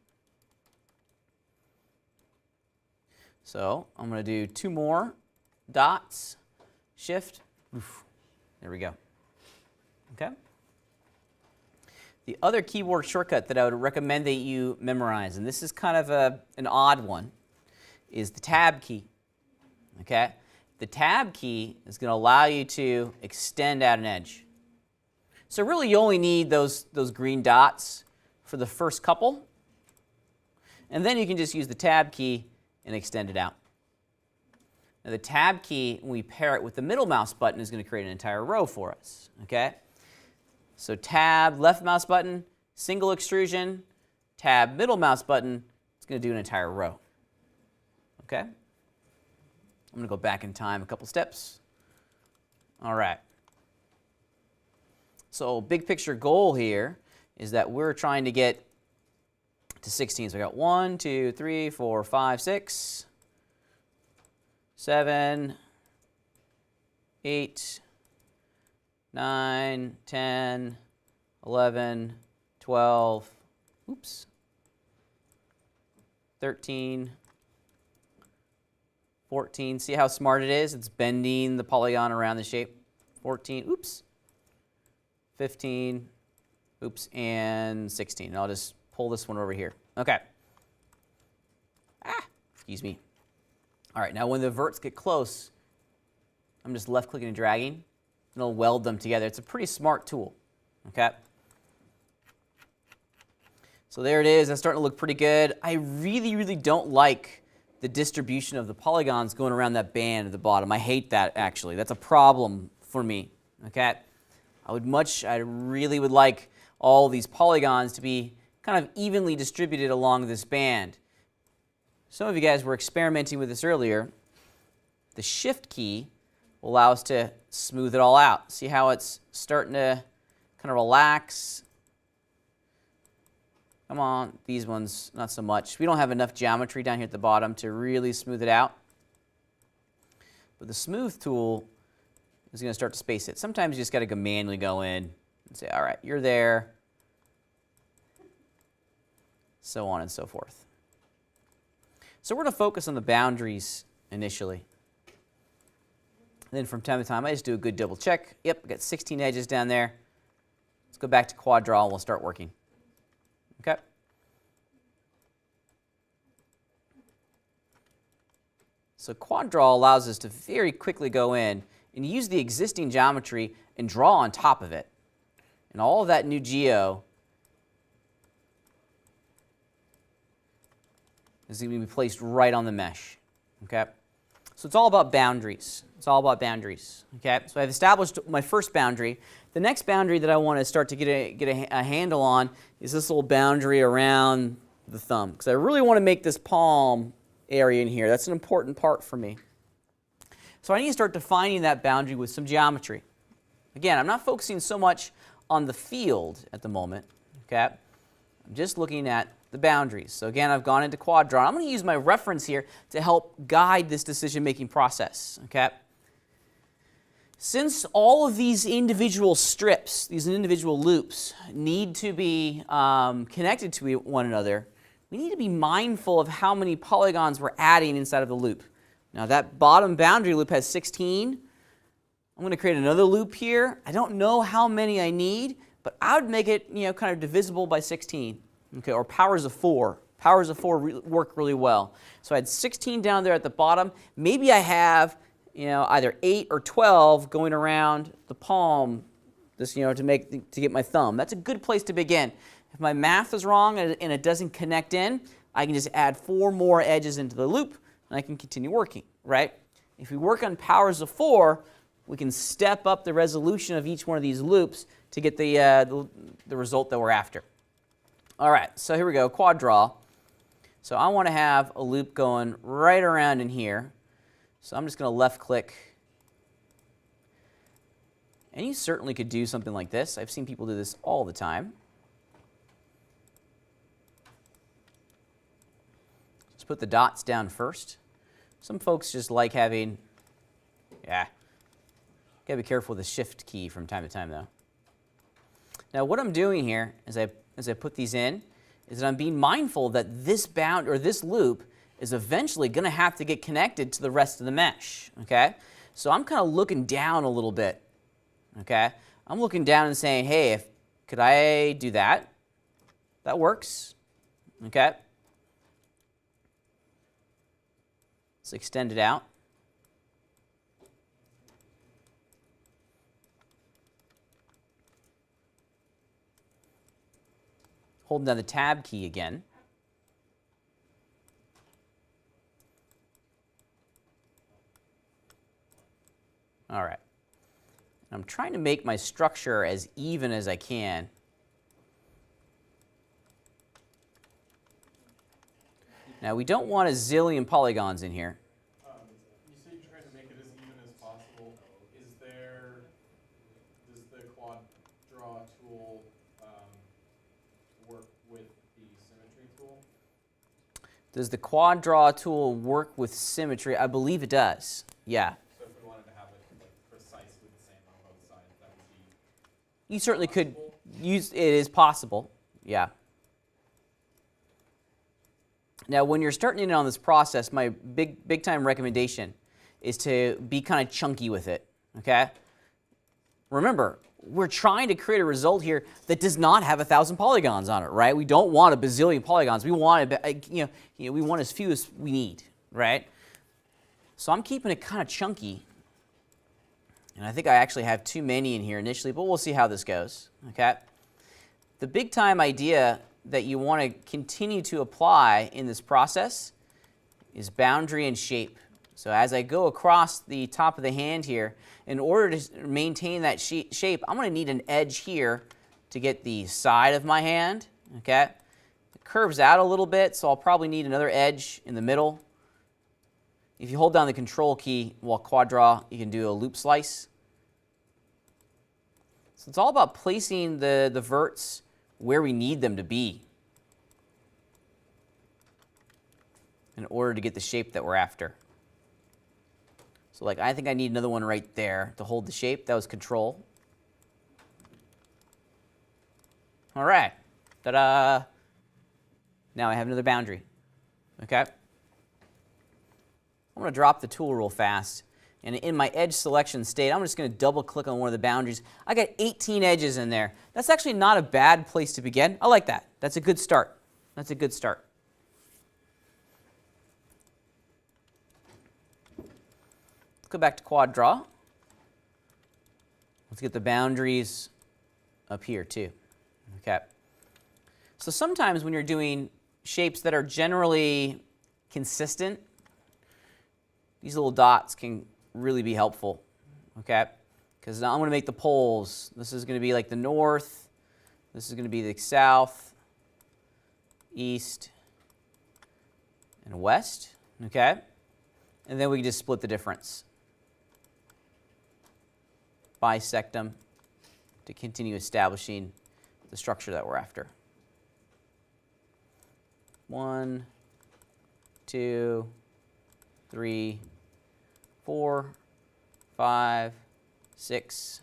So I'm going to do 2 more dots. Shift. Oof. There we go. Okay. The other keyboard shortcut that I would recommend that you memorize, and this is kind of an odd one, is the Tab key. Okay? The Tab key is going to allow you to extend out an edge. So really you only need those green dots for the first couple, and then you can just use the Tab key and extend it out. Now the Tab key, when we pair it with the middle mouse button, is going to create an entire row for us. Okay? So Tab, left mouse button, single extrusion, Tab, middle mouse button, it's going to do an entire row. Okay? I'm going to go back in time a couple steps. All right. So big picture goal here is that we're trying to get to 16. So we got 1, 2, 3, 4, 5, 6, 7, 8, 9, 10, 11, 12, 13, 14. See how smart it is? It's bending the polygon around the shape. 14, 15, and 16. And I'll just pull this one over here. Okay. Excuse me. All right, now when the verts get close, I'm just left clicking and dragging, and it'll weld them together. It's a pretty smart tool. Okay. So there it is. That's starting to look pretty good. I really, really don't like the distribution of the polygons going around that band at the bottom. I hate that, actually. That's a problem for me. Okay. I really would like all these polygons to be kind of evenly distributed along this band. Some of you guys were experimenting with this earlier. The Shift key will allow us to smooth it all out. See how it's starting to kind of relax? Come on, these ones, not so much. We don't have enough geometry down here at the bottom to really smooth it out. But the smooth tool is going to start to space it. Sometimes you just got to manually go in and say, all right, you're there, so on and so forth. So we're going to focus on the boundaries initially. And then from time to time, I just do a good double check. Yep, I got 16 edges down there. Let's go back to Quadra and we'll start working. Okay. So Quadra allows us to very quickly go in and use the existing geometry and draw on top of it. And all of that new geo is going to be placed right on the mesh. Okay. So it's all about boundaries. It's all about boundaries. Okay. So I've established my first boundary. The next boundary that I want to start to get a handle on is this little boundary around the thumb, because I really want to make this palm area in here. That's an important part for me. So I need to start defining that boundary with some geometry. Again, I'm not focusing so much on the field at the moment. Okay. I'm just looking at the boundaries. So again, I've gone into Quadra. I'm going to use my reference here to help guide this decision-making process. Okay. Since all of these individual strips, these individual loops, need to be connected to one another, we need to be mindful of how many polygons we're adding inside of the loop. Now that bottom boundary loop has 16. I'm going to create another loop here. I don't know how many I need, but I would make it, kind of divisible by 16. Okay, or powers of 4. Powers of 4 work really well. So I had 16 down there at the bottom. Maybe I have either 8 or 12 going around the palm, this, to get my thumb. That's a good place to begin. If my math is wrong and it doesn't connect in, I can just add 4 more edges into the loop, and I can continue working, right? If we work on powers of 4, we can step up the resolution of each one of these loops to get the result that we're after. All right, so here we go, Quadra. So I want to have a loop going right around in here. So I'm just going to left click. And you certainly could do something like this. I've seen people do this all the time. Just put the dots down first. Some folks just like having, gotta be careful with the shift key from time to time though. Now what I'm doing here as I put these in is that I'm being mindful that this this loop is eventually going to have to get connected to the rest of the mesh, okay? So I'm kind of looking down a little bit, okay? I'm looking down and saying, hey, could I do that? That works, okay? Let's extend it out. Holding down the tab key again. All right. I'm trying to make my structure as even as I can. Now we don't want a zillion polygons in here. You say you're trying to make it as even as possible. Does the Quadra tool work with the symmetry tool? Does the Quadra tool work with symmetry? I believe it does. Yeah. So if we wanted to have it precisely the same on both sides, that would be You certainly could possible? use it is possible. Yeah. Now, when you're starting in on this process, my big time recommendation is to be kind of chunky with it, okay? Remember, we're trying to create a result here that does not have 1,000 polygons on it, right? We don't want a bazillion polygons. We want we want as few as we need, right? So I'm keeping it kind of chunky. And I think I actually have too many in here initially, but we'll see how this goes, okay? The big time idea that you want to continue to apply in this process is boundary and shape. So as I go across the top of the hand here, in order to maintain that shape, I'm going to need an edge here to get the side of my hand, okay? It curves out a little bit, so I'll probably need another edge in the middle if you hold down the control key while quad draw, you can do a loop slice. So it's all about placing the verts where we need them to be in order to get the shape that we're after. So like I think I need another one right there to hold the shape. That was control. All right. Ta-da! Now I have another boundary. Okay? I'm going to drop the tool real fast. And in my edge selection state, I'm just going to double click on one of the boundaries. I got 18 edges in there. That's actually not a bad place to begin. I like that. That's a good start. That's a good start. Let's go back to quad draw. Let's get the boundaries up here too. Okay. So sometimes when you're doing shapes that are generally consistent, these little dots can really be helpful. Okay? Because now I'm going to make the poles. This is going to be like the north. This is going to be the south, east, and west. Okay? And then we can just split the difference. Bisect them to continue establishing the structure that we're after. 1, 2, 3, 4, 5, 6,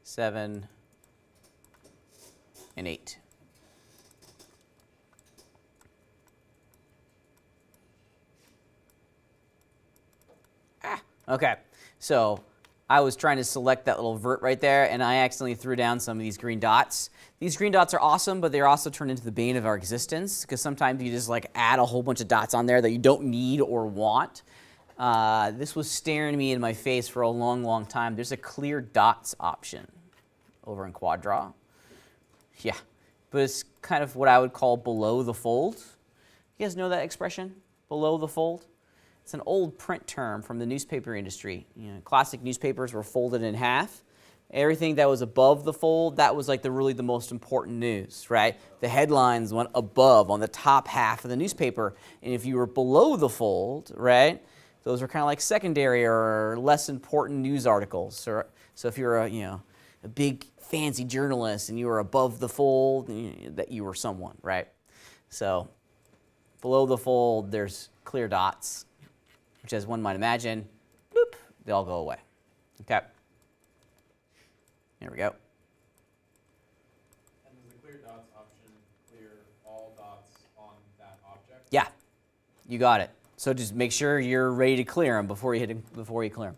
7, and 8. Okay, so I was trying to select that little vert right there, and I accidentally threw down some of these green dots. These green dots are awesome, but they're also turned into the bane of our existence, because sometimes you just like add a whole bunch of dots on there that you don't need or want. This was staring me in my face for a long, long time. There's a clear dots option over in Quadra. Yeah, but it's kind of what I would call below the fold. You guys know that expression, below the fold? It's an old print term from the newspaper industry. You know, classic newspapers were folded in half. Everything that was above the fold, that was like the most important news, right? The headlines went above on the top half of the newspaper. And if you were below the fold, right, those were kind of like secondary or less important news articles. So if you're a big fancy journalist and you were above the fold, that you were someone, right? So below the fold, there's clear dots, which, as one might imagine, bloop, they all go away. Okay. There we go. And does the clear dots option clear all dots on that object? Yeah, you got it. So just make sure you're ready to clear them before you clear them.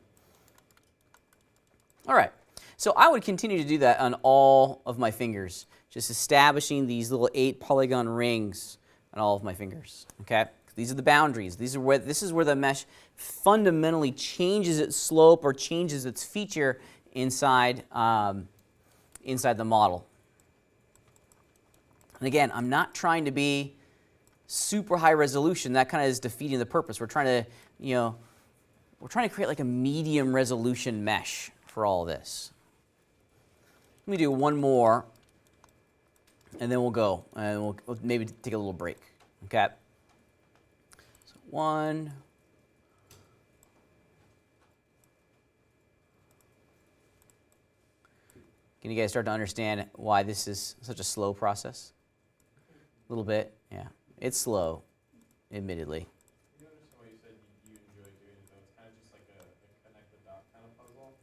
All right. So I would continue to do that on all of my fingers, just establishing these little 8 polygon rings on all of my fingers. Okay. These are the boundaries. This is where the mesh fundamentally changes its slope or changes its feature inside the model. And again, I'm not trying to be super high resolution. That kind of is defeating the purpose. We're trying to, we're trying to create like a medium resolution mesh for all this. Let me do one more, and then we'll go, and we'll maybe take a little break. Okay. 1. Can you guys start to understand why this is such a slow process? A little bit, yeah. It's slow, admittedly. You notice the way you said you enjoy doing it, though? It's kind of just like a connect the dot kind of puzzle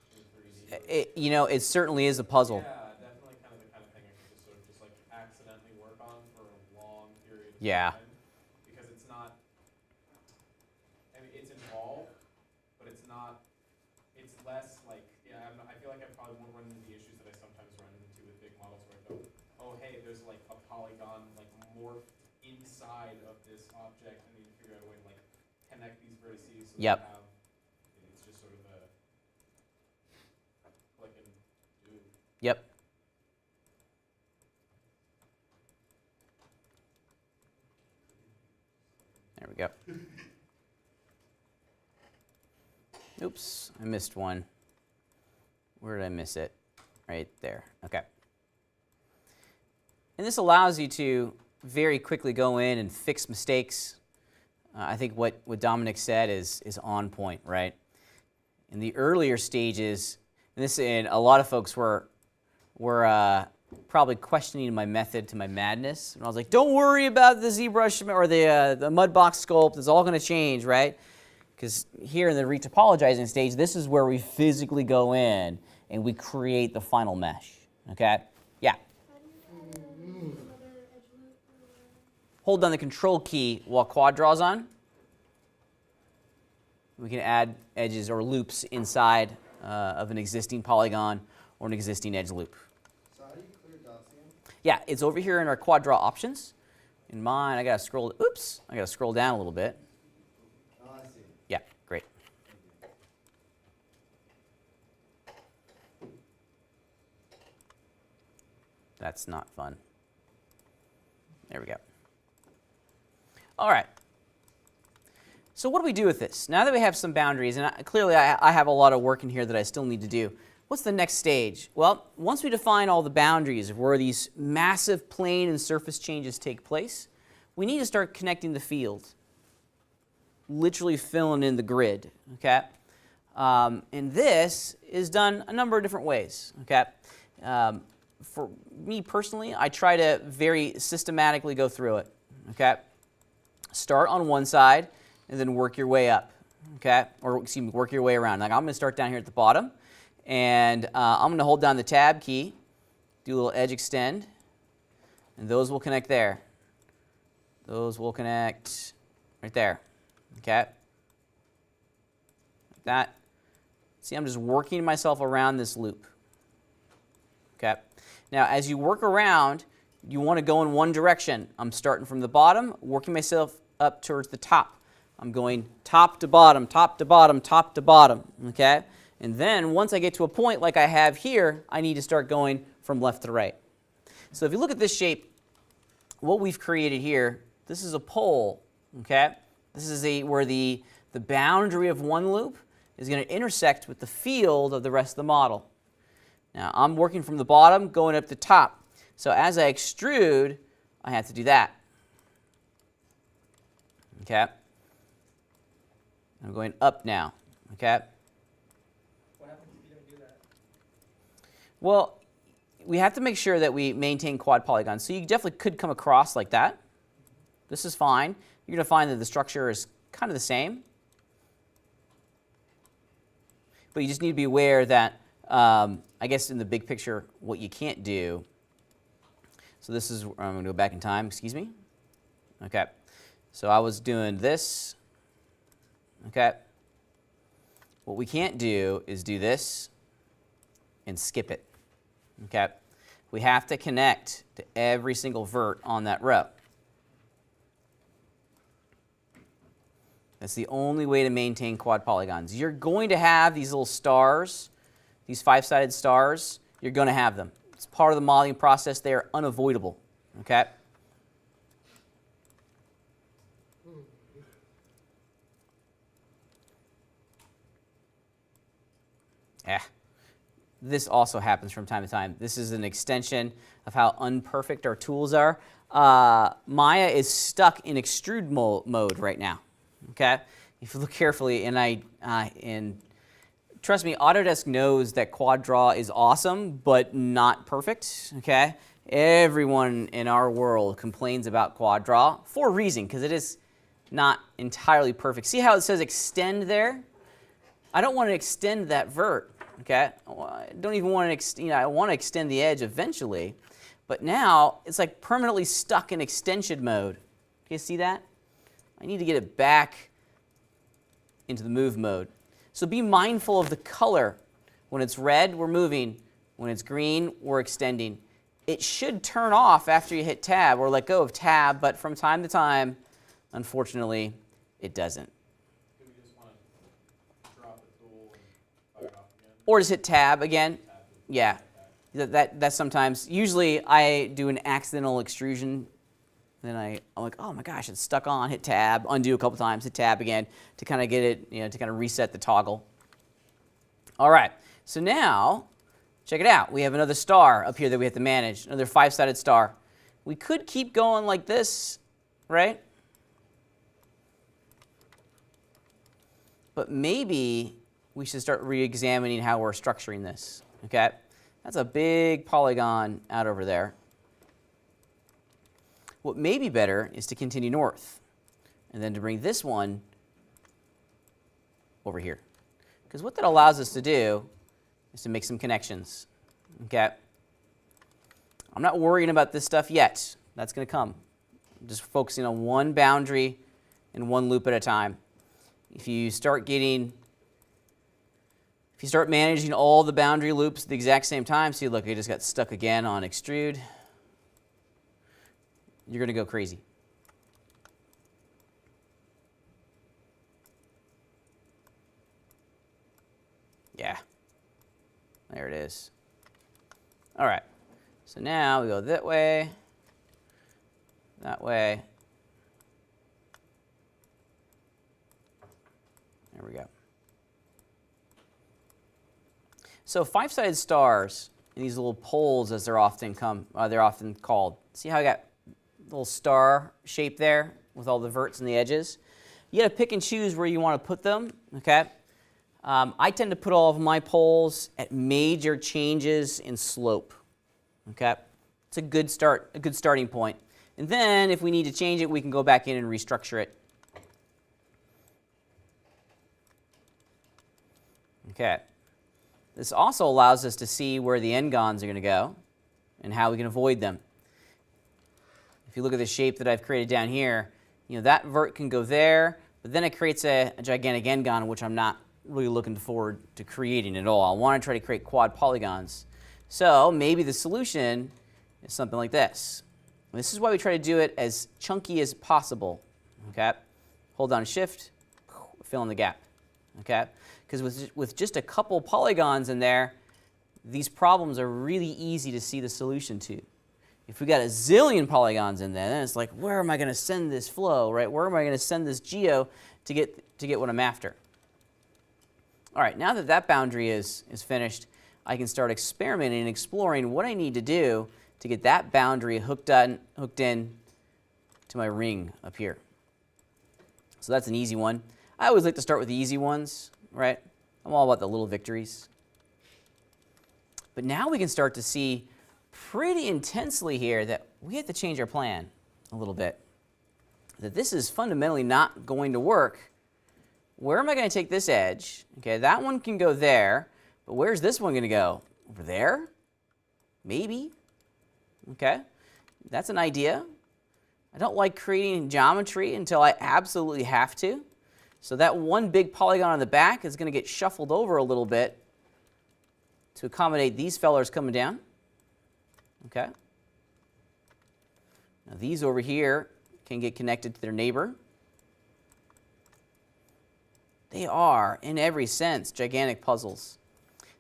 in 3D. It certainly is a puzzle. Yeah, definitely kind of the kind of thing I could just sort of just like accidentally work on for a long period of Yeah. time. Because it's not, I mean, it's involved, but it's not, it's less like, I feel like I probably won't run into the issues that I sometimes run into with big models where I go, oh, hey, there's like a polygon like morph inside of this object, and you need to figure out a way to like connect these vertices so Yep. that you have, it's just sort of a click and do. Yep. There we go. Oops, I missed one. Where did I miss it? Right there. Okay. And this allows you to very quickly go in and fix mistakes. I think what Dominic said is on point, right? In the earlier stages, and a lot of folks were probably questioning my method to my madness. And I was like, don't worry about the ZBrush or the Mudbox sculpt. It's all going to change, right? Because here in the Reat Apologizing stage, this is where we physically go in and we create the final mesh, okay? Yeah? Hold down the control key while Quadra's on. We can add edges or loops inside of an existing polygon or an existing edge loop. So how do you clear dots again? Yeah, it's over here in our Quadra options. In mine, I gotta scroll down a little bit. Oh, I see. Yeah, great. That's not fun. There we go. All right. So what do we do with this? Now that we have some boundaries, and clearly I have a lot of work in here that I still need to do, what's the next stage? Well, once we define all the boundaries of where these massive plane and surface changes take place, we need to start connecting the field, literally filling in the grid, okay? And this is done a number of different ways, okay? For me personally, I try to very systematically go through it, okay? Start on one side, and then work your way up, okay? Or excuse me, work your way around. Like I'm going to start down here at the bottom, and I'm going to hold down the tab key, do a little edge extend, and those will connect there. Those will connect right there, okay? Like that. See, I'm just working myself around this loop, okay? Now, as you work around, you want to go in one direction. I'm starting from the bottom, working myself up towards the top. I'm going top to bottom, top to bottom, top to bottom, okay? And then once I get to a point like I have here, I need to start going from left to right. So if you look at this shape, what we've created here, this is a pole, okay? This is where the boundary of one loop is going to intersect with the field of the rest of the model. Now, I'm working from the bottom, going up the top. So as I extrude, I have to do that, okay? I'm going up now, okay? What happens if you don't do that? Well, we have to make sure that we maintain quad polygons. So you definitely could come across like that. This is fine. You're going to find that the structure is kind of the same. But you just need to be aware that, I guess in the big picture, what you can't do. So this is, I'm going to go back in time, excuse me. Okay. So I was doing this. Okay. What we can't do is do this and skip it. Okay. We have to connect to every single vert on that row. That's the only way to maintain quad polygons. You're going to have these little stars, these five-sided stars. You're going to have them. It's part of the modeling process. They are unavoidable. Okay. This also happens from time to time. This is an extension of how unperfect our tools are. Maya is stuck in extrude mode right now. Okay, if you look carefully, and trust me, Autodesk knows that Quadra is awesome, but not perfect. Okay, everyone in our world complains about Quadra for a reason, because it is not entirely perfect. See how it says extend there? I don't want to extend that vert. Okay, I don't even want to, I want to extend the edge eventually, but now it's like permanently stuck in extension mode. Can you see that? I need to get it back into the move mode. So be mindful of the color. When it's red, we're moving. When it's green, we're extending. It should turn off after you hit tab or let go of tab, but from time to time, unfortunately, it doesn't. Or just hit tab again. Yeah, that's sometimes. Usually I do an accidental extrusion. Then I'm like, oh my gosh, it's stuck on. Hit tab, undo a couple times, hit tab again to kind of get it, to kind of reset the toggle. All right, so now check it out. We have another star up here that we have to manage, another five-sided star. We could keep going like this, right? But maybe we should start re-examining how we're structuring this, okay? That's a big polygon out over there. What may be better is to continue north and then to bring this one over here. Because what that allows us to do is to make some connections, okay? I'm not worrying about this stuff yet. That's going to come. I'm just focusing on one boundary and one loop at a time. If you start managing all the boundary loops at the exact same time, see, look, I just got stuck again on extrude, you're going to go crazy. Yeah, there it is. All right, so now we go that way, that way. There we go. So 5-sided stars, and these little poles, as they're often called. See how I got a little star shape there with all the verts and the edges? You got to pick and choose where you want to put them. Okay. I tend to put all of my poles at major changes in slope. Okay. It's a good start, a good starting point. And then if we need to change it, we can go back in and restructure it. Okay. This also allows us to see where the n-gons are going to go and how we can avoid them. If you look at the shape that I've created down here, that vert can go there, but then it creates a gigantic n-gon, which I'm not really looking forward to creating at all. I want to try to create quad polygons. So maybe the solution is something like this. And this is why we try to do it as chunky as possible. Okay? Hold down Shift, fill in the gap. Okay? Because with just a couple polygons in there, these problems are really easy to see the solution to. If we got a zillion polygons in there, then it's like, where am I going to send this flow, right? Where am I going to send this geo to get what I'm after? All right, now that that boundary is finished, I can start experimenting and exploring what I need to do to get that boundary hooked in to my ring up here. So that's an easy one. I always like to start with the easy ones, right? I'm all about the little victories. But now we can start to see pretty intensely here that we have to change our plan a little bit. That this is fundamentally not going to work. Where am I going to take this edge? Okay, that one can go there, but where's this one going to go? Over there? Maybe. Okay, that's an idea. I don't like creating geometry until I absolutely have to. So that one big polygon on the back is going to get shuffled over a little bit to accommodate these fellers coming down. Okay. Now these over here can get connected to their neighbor. They are, in every sense, gigantic puzzles.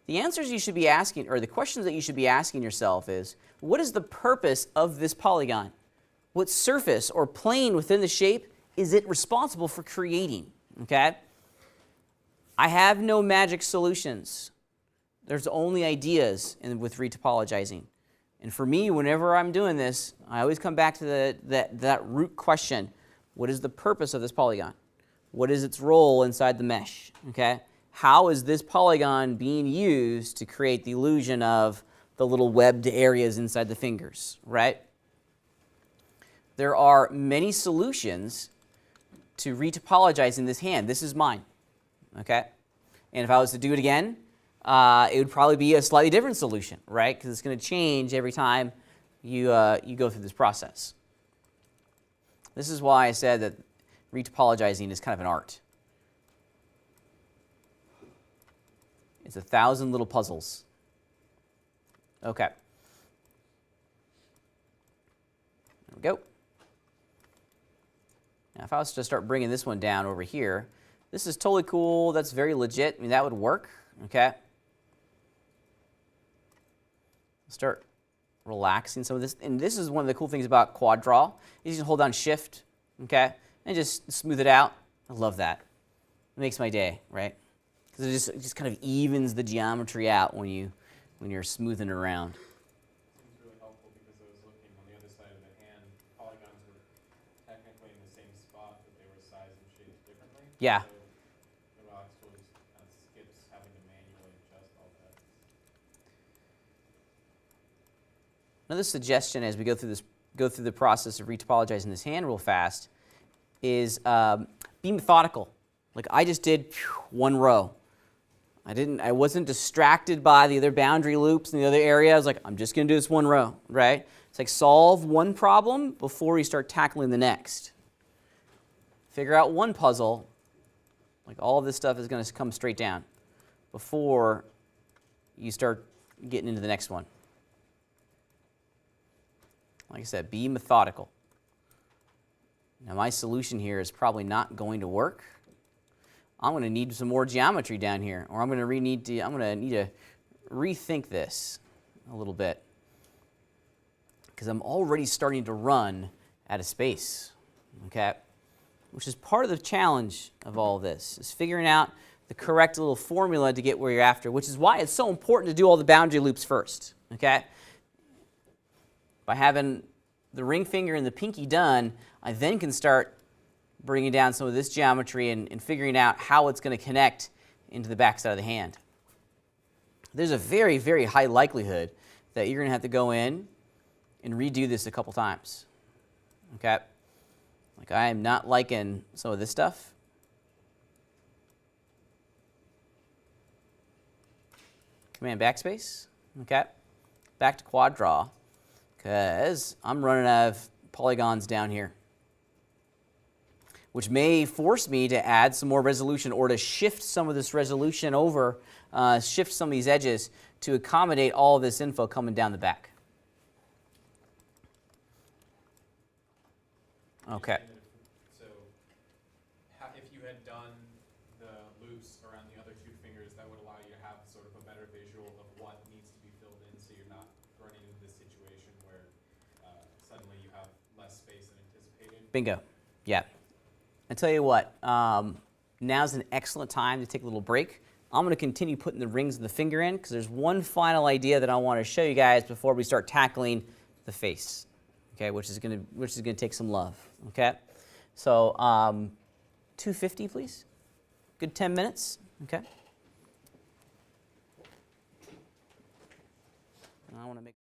The answers you should be asking, or the questions that you should be asking yourself is, what is the purpose of this polygon? What surface or plane within the shape is it responsible for creating? Okay? I have no magic solutions. There's only ideas with retopologizing. And for me, whenever I'm doing this, I always come back to that root question. What is the purpose of this polygon? What is its role inside the mesh? Okay? How is this polygon being used to create the illusion of the little webbed areas inside the fingers, right? There are many solutions to retopologizing this hand. This is mine, okay? And if I was to do it again, it would probably be a slightly different solution, right? Because it's going to change every time you go through this process. This is why I said that retopologizing is kind of an art. It's 1,000 little puzzles. Okay. There we go. Now, if I was to start bringing this one down over here, this is totally cool. That's very legit. I mean, that would work. Okay. Start relaxing some of this. And this is one of the cool things about Quadra. You can hold down Shift, okay, and just smooth it out. I love that. It makes my day, right? Because it just kind of evens the geometry out when you're smoothing it around. Seems really helpful because I was looking on the other side of the Yeah. So the Relax tool just kind of skips having to manually adjust all that. Another suggestion as we go through the process of retopologizing this hand real fast is be methodical. Like I just did one row. I wasn't distracted by the other boundary loops in the other area. I was like, I'm just going to do this one row, right? It's like solve one problem before you start tackling the next. Figure out one puzzle, like all of this stuff is going to come straight down before you start getting into the next one. Like I said, be methodical. Now my solution here is probably not going to work. I'm going to need some more geometry down here, or I'm going to need to rethink this a little bit because I'm already starting to run out of space, okay? Which is part of the challenge of all this, is figuring out the correct little formula to get where you're after, which is why it's so important to do all the boundary loops first, okay? By having the ring finger and the pinky done, I then can start bringing down some of this geometry and figuring out how it's going to connect into the backside of the hand. There's a very, very high likelihood that you're going to have to go in and redo this a couple times, okay? Like I am not liking some of this stuff. Command backspace, okay? Back to Quadra, because I'm running out of polygons down here, which may force me to add some more resolution or to shift some of this resolution over, shift some of these edges to accommodate all of this info coming down the back. Okay. So if you had done the loops around the other two fingers, that would allow you to have sort of a better visual of what needs to be filled in, so you're not running into this situation where suddenly you have less space than anticipated. Bingo. Yeah. I tell you what, now's an excellent time to take a little break. I'm going to continue putting the rings of the finger in because there's one final idea that I want to show you guys before we start tackling the face, okay, which is going to take some love, okay? So 250, please. Good 10 minutes, okay? I want to make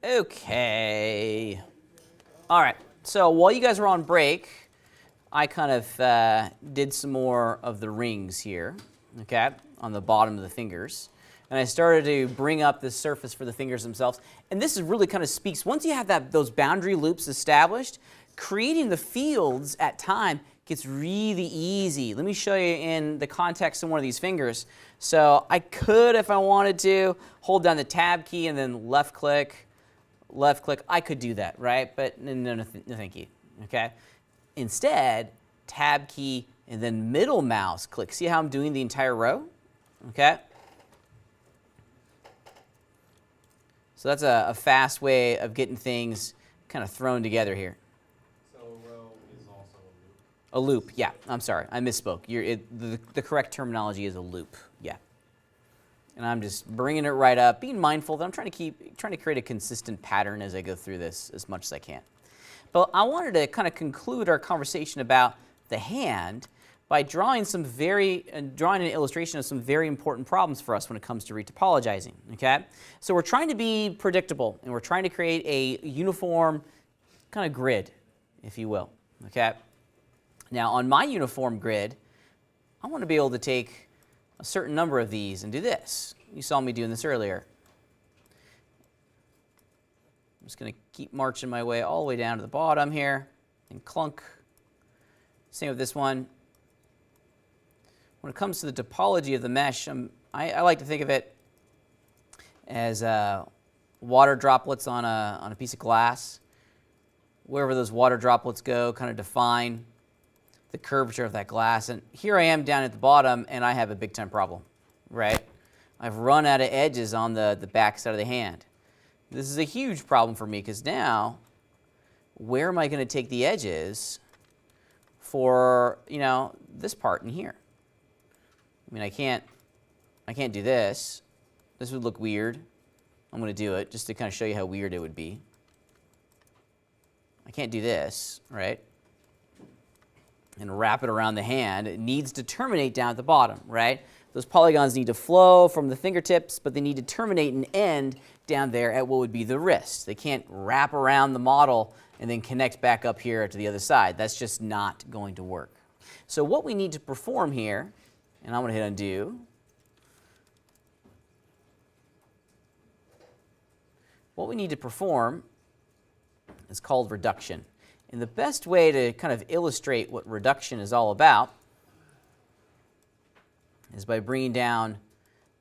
Okay. All right. So while you guys were on break, I kind of did some more of the rings here, okay, on the bottom of the fingers. And I started to bring up the surface for the fingers themselves. And this is really kind of speaks, once you have those boundary loops established, creating the fields at time gets really easy. Let me show you in the context of one of these fingers. So I could, if I wanted to, hold down the tab key and then left click. I could do that, right? But no, thank you, okay? Instead, tab key and then middle mouse click. See how I'm doing the entire row, okay? So that's a fast way of getting things kind of thrown together here. So row is also A loop, yeah. I'm sorry, I misspoke. The correct terminology is a loop, yeah. And I'm just bringing it right up, being mindful that I'm trying to create a consistent pattern as I go through this as much as I can. But I wanted to kind of conclude our conversation about the hand by drawing an illustration of some very important problems for us when it comes to retopologizing, okay? So we're trying to be predictable, and we're trying to create a uniform kind of grid, if you will, okay? Now, on my uniform grid, I want to be able to take a certain number of these and do this. You saw me doing this earlier. I'm just going to keep marching my way all the way down to the bottom here, and clunk. Same with this one. When it comes to the topology of the mesh, I like to think of it as water droplets on a piece of glass. Wherever those water droplets go, kind of define the curvature of that glass. And here I am down at the bottom, and I have a big time problem, right? I've run out of edges on the back side of the hand. This is a huge problem for me because now, where am I going to take the edges for, this part in here? I mean, I can't do this. This would look weird. I'm going to do it just to kind of show you how weird it would be. I can't do this, right? And wrap it around the hand. It needs to terminate down at the bottom, right? Those polygons need to flow from the fingertips, but they need to terminate and end down there at what would be the wrist. They can't wrap around the model and then connect back up here to the other side. That's just not going to work. So what we need to perform here, and I'm going to hit undo. What we need to perform is called reduction. And the best way to kind of illustrate what reduction is all about is by bringing down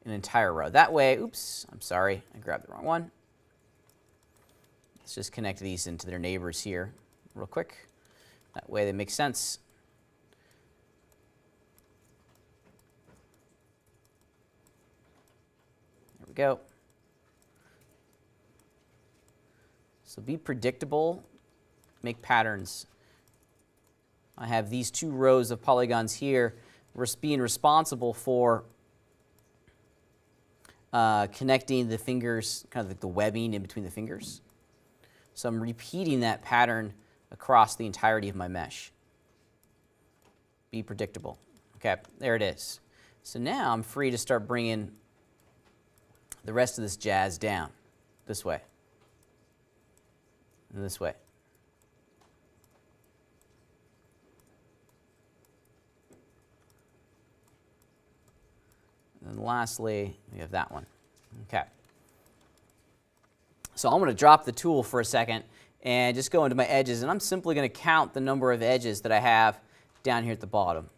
an entire row. That way, oops, I'm sorry, I grabbed the wrong one. Let's just connect these into their neighbors here real quick. That way they make sense. There we go. So be predictable, make patterns. I have these two rows of polygons here being responsible for connecting the fingers, kind of like the webbing in between the fingers. So I'm repeating that pattern across the entirety of my mesh. Be predictable. Okay, there it is. So now I'm free to start bringing the rest of this jazz down this way and this way. And lastly, we have that one. Okay. So I'm going to drop the tool for a second and just go into my edges, and I'm simply going to count the number of edges that I have down here at the bottom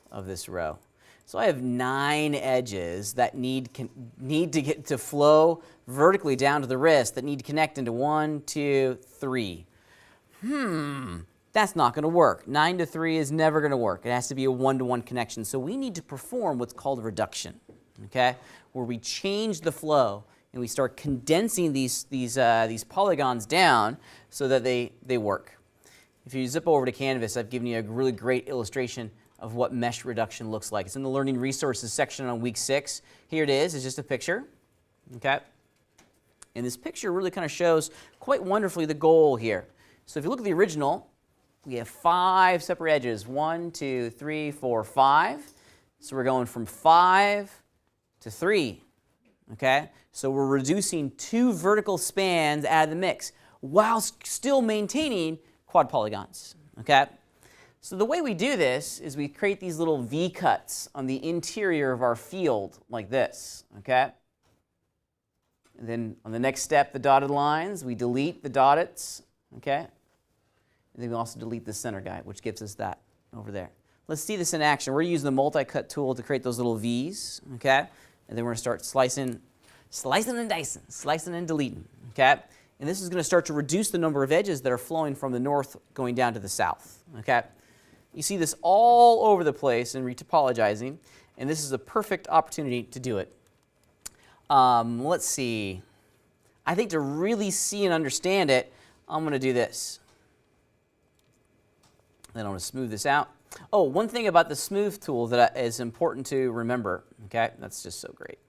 of this row. So I have 9 edges that need to get to flow vertically down to the wrist that need to connect into 1, 2, 3. That's not going to work. 9 to 3 is never going to work. It has to be a 1-to-1 connection. So we need to perform what's called reduction, okay, where we change the flow and we start condensing these polygons down so that they work. If you zip over to Canvas, I've given you a really great illustration of what mesh reduction looks like. It's in the Learning Resources section on week 6. Here it is. It's just a picture, okay? And this picture really kind of shows quite wonderfully the goal here. So if you look at the original, we have 5 separate edges. 1, 2, 3, 4, 5. So we're going from 5 to 3. Okay? So we're reducing 2 vertical spans out of the mix while still maintaining quad polygons. Okay? So the way we do this is we create these little V-cuts on the interior of our field like this. Okay? And then on the next step, the dotted lines, we delete the dotteds. Okay? And then we also delete the center guy, which gives us that over there. Let's see this in action. We're using the multi-cut tool to create those little V's, okay? And then we're going to start slicing and dicing, slicing and deleting, okay? And this is going to start to reduce the number of edges that are flowing from the north going down to the south, okay? You see this all over the place in retopologizing, and this is a perfect opportunity to do it. Let's see. I think to really see and understand it, I'm going to do this. Then I'm going to smooth this out. Oh, one thing about the smooth tool that is important to remember, okay? That's just so great.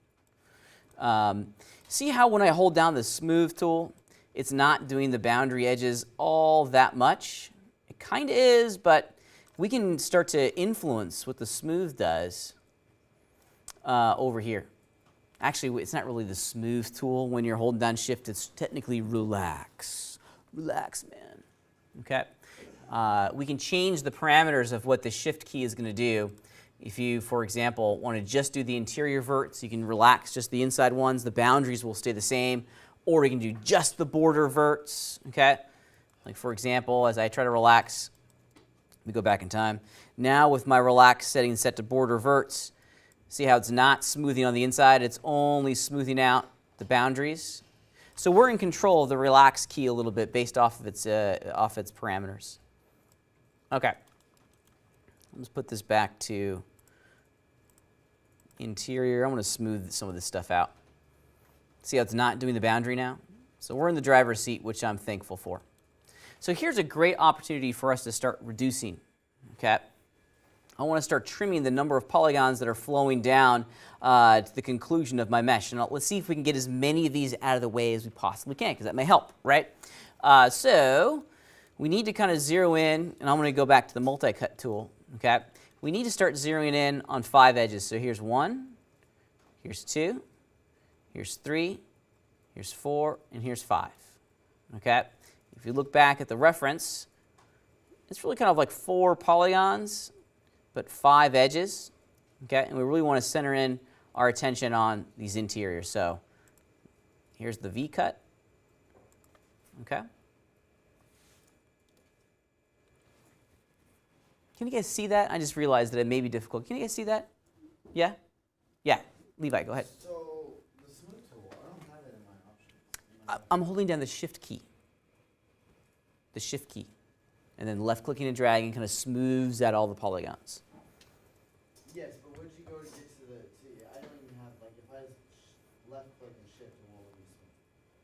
See how when I hold down the smooth tool, it's not doing the boundary edges all that much? It kind of is, but we can start to influence what the smooth does over here. Actually, it's not really the smooth tool. When you're holding down shift, it's technically relax. Relax, man. Okay? We can change the parameters of what the shift key is going to do. If you, for example, want to just do the interior verts, you can relax just the inside ones. The boundaries will stay the same. Or we can do just the border verts. Okay? Like, for example, as I try to relax, let me go back in time. Now with my relax setting set to border verts, see how it's not smoothing on the inside, it's only smoothing out the boundaries. So we're in control of the relax key a little bit based off of its parameters. Okay. Let's put this back to interior. I'm going to smooth some of this stuff out. See how it's not doing the boundary now? So we're in the driver's seat, which I'm thankful for. So here's a great opportunity for us to start reducing. Okay. I want to start trimming the number of polygons that are flowing down to the conclusion of my mesh. And let's see if we can get as many of these out of the way as we possibly can, because that may help, right? So we need to kind of zero in, and I'm going to go back to the multi-cut tool. Okay? We need to start zeroing in on 5 edges. So here's 1, here's 2, here's 3, here's 4, and here's 5. Okay? If you look back at the reference, it's really kind of like 4 polygons, but 5 edges. Okay? And we really want to center in our attention on these interiors. So here's the V cut. Okay? Can you guys see that? I just realized that it may be difficult. Can you guys see that? Yeah? Yeah. Levi, go ahead. So, the smooth tool, I don't have it in my options. I'm holding down the shift key. The shift key. And then left clicking and dragging kind of smooths out all the polygons. Yes, but would you go to get to the, see, I don't even have, like, if I left click and shift, it won't let me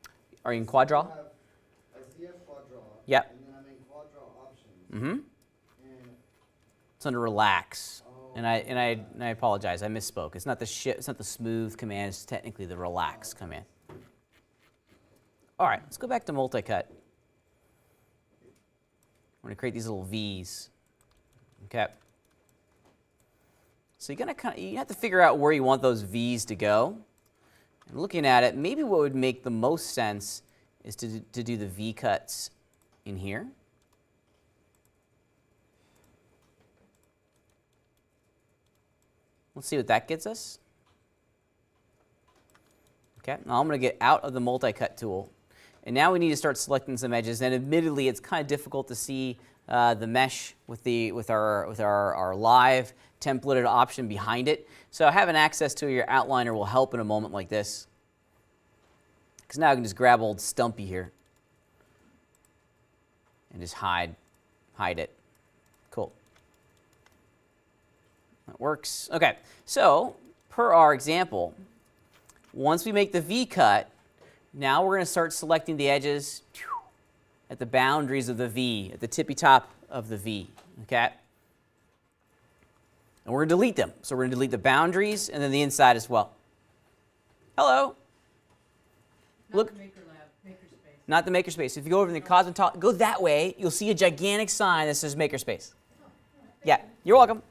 smooth. Are you in Quadra? I see a Quadra. Yep. And then I'm in Quadra options. Mm-hmm. And, It's under relax. oh. And I apologize. I misspoke. It's not the it's not the smooth command. It's technically the relax command. All right, let's go back to multi-cut. I'm going to create these little V's. Okay. So you have to figure out where you want those V's to go. And looking at it, maybe what would make the most sense is to do the V cuts in here. Let's see what that gets us. Okay, now I'm going to get out of the multi-cut tool. And now we need to start selecting some edges. And admittedly, it's kind of difficult to see the mesh with our live templated option behind it. So having access to your outliner will help in a moment like this. Because now I can just grab old Stumpy here and just hide it. Cool. That works. Okay, so per our example, once we make the V cut, now we're going to start selecting the edges at the boundaries of the V, at the tippy top of the V. Okay? And we're going to delete them. So we're going to delete the boundaries and then the inside as well. Hello. Look. Not the makerspace. If you go over in the Cosmetology, go that way, you'll see a gigantic sign that says makerspace. Yeah, you're welcome.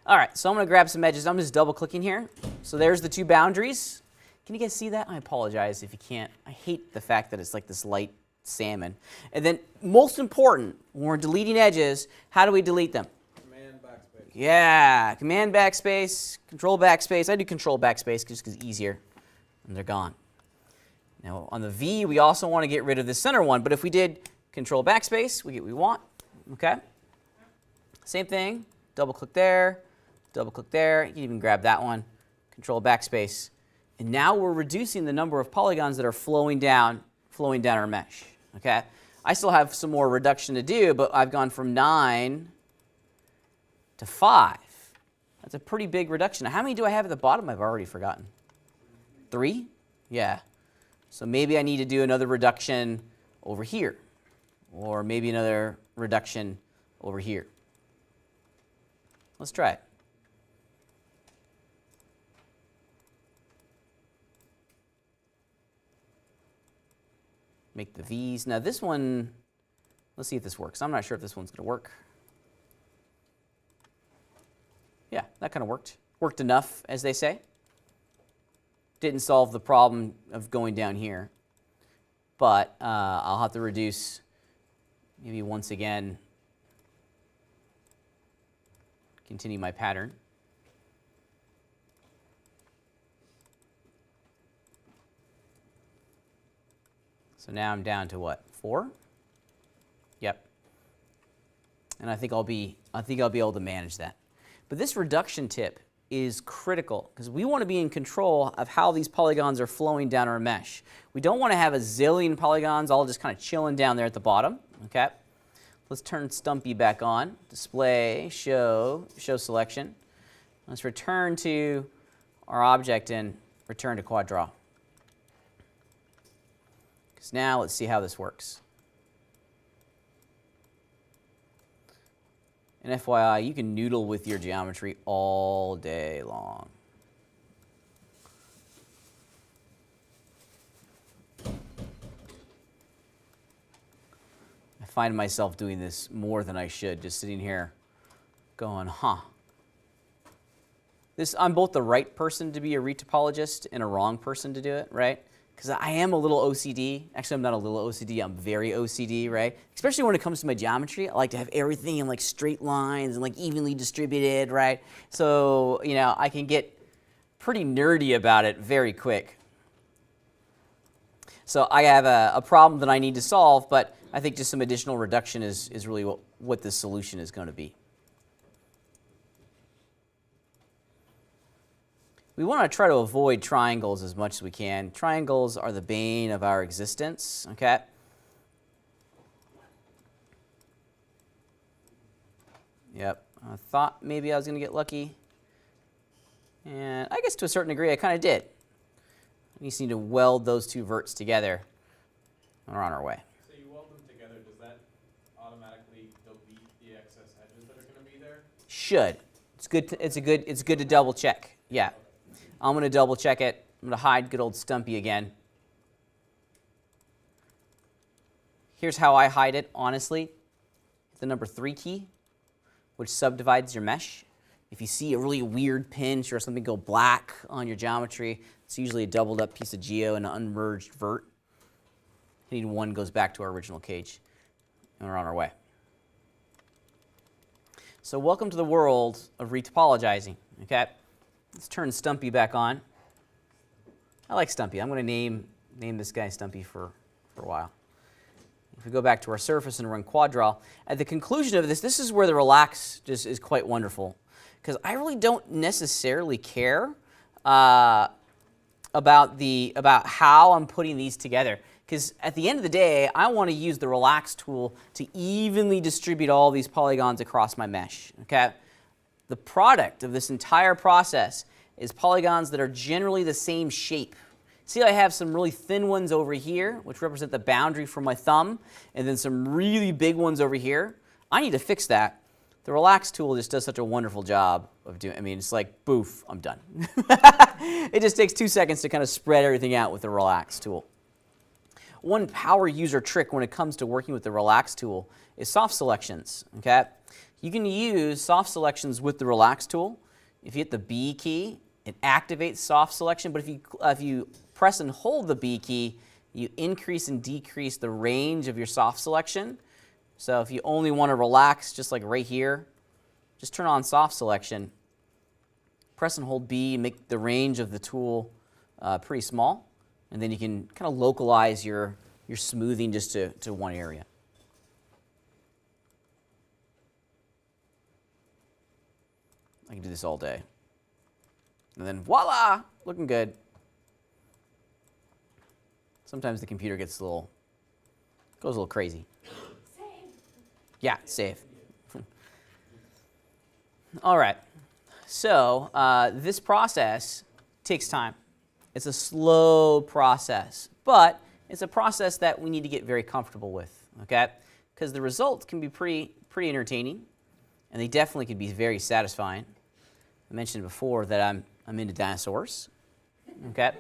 All right, so I'm going to grab some edges. I'm just double clicking here. So there's the two boundaries. Can you guys see that? I apologize if you can't. I hate the fact that it's like this light salmon. And then most important, when we're deleting edges, how do we delete them? Command backspace. Yeah, Command backspace, Control backspace. I do Control backspace just because it's easier. And they're gone. Now on the V, we also want to get rid of the center one. But if we did Control backspace, we get what we want. Okay? Same thing. Double click there. Double click there. You can even grab that one. Control backspace. And now we're reducing the number of polygons that are flowing down our mesh. Okay? I still have some more reduction to do, but I've gone from 9 to 5. That's a pretty big reduction. How many do I have at the bottom? I've already forgotten. 3? Yeah. So maybe I need to do another reduction over here, or maybe another reduction over here. Let's try it. Make the V's. Now this one, let's see if this works. I'm not sure if this one's going to work. Yeah, that kind of worked. Worked enough, as they say. Didn't solve the problem of going down here. But I'll have to reduce maybe once again. Continue my pattern. So now I'm down to what? 4? Yep. And I think I'll be able to manage that. But this reduction tip is critical because we want to be in control of how these polygons are flowing down our mesh. We don't want to have a zillion polygons all just kind of chilling down there at the bottom. Okay. Let's turn Stumpy back on. Display, show selection. Let's return to our object and return to Quadra. Because now let's see how this works. And FYI, you can noodle with your geometry all day long. I find myself doing this more than I should, just sitting here going, huh. I'm both the right person to be a Reat topologist and a wrong person to do it, right? Because I am a little OCD. Actually, I'm not a little OCD. I'm very OCD, right? Especially when it comes to my geometry. I like to have everything in like straight lines and like evenly distributed, right? So, you know, I can get pretty nerdy about it very quick. So I have a problem that I need to solve, but I think just some additional reduction is really what this solution is going to be. We want to try to avoid triangles as much as we can. Triangles are the bane of our existence, okay? Yep, I thought maybe I was going to get lucky. And I guess to a certain degree I kind of did. We just need to weld those two verts together and we're on our way. So you weld them together, does that automatically delete the excess edges that are going to be there? Should. It's good to double check. Yeah. I'm going to double check it. I'm going to hide good old Stumpy again. Here's how I hide it, honestly. The number 3 key, which subdivides your mesh. If you see a really weird pinch or something go black on your geometry, it's usually a doubled up piece of geo and an unmerged vert. Hitting 1 goes back to our original cage, and we're on our way. So welcome to the world of Reat Apologizing, okay? Let's turn Stumpy back on. I like Stumpy. I'm going to name this guy Stumpy for a while. If we go back to our surface and run Quadra, at the conclusion of this is where the relax just is quite wonderful. Because I really don't necessarily care about how I'm putting these together. Because at the end of the day, I want to use the relax tool to evenly distribute all these polygons across my mesh. Okay? The product of this entire process is polygons that are generally the same shape. See, I have some really thin ones over here, which represent the boundary for my thumb, and then some really big ones over here. I need to fix that. The relax tool just does such a wonderful job of doing, I mean, it's like, boof, I'm done. It just takes 2 seconds to kind of spread everything out with the relax tool. One power user trick when it comes to working with the relax tool is soft selections, okay? You can use soft selections with the relax tool. If you hit the B key, it activates soft selection, but if you press and hold the B key, you increase and decrease the range of your soft selection. So if you only want to relax, just like right here, just turn on soft selection, press and hold B, make the range of the tool pretty small, and then you can kind of localize your smoothing just to one area. I can do this all day. And then voila, looking good. Sometimes the computer gets goes a little crazy. Save. Yeah, save. All right. So this process takes time. It's a slow process, but it's a process that we need to get very comfortable with, okay? Because the results can be pretty entertaining, and they definitely can be very satisfying. I mentioned before that I'm into dinosaurs, okay?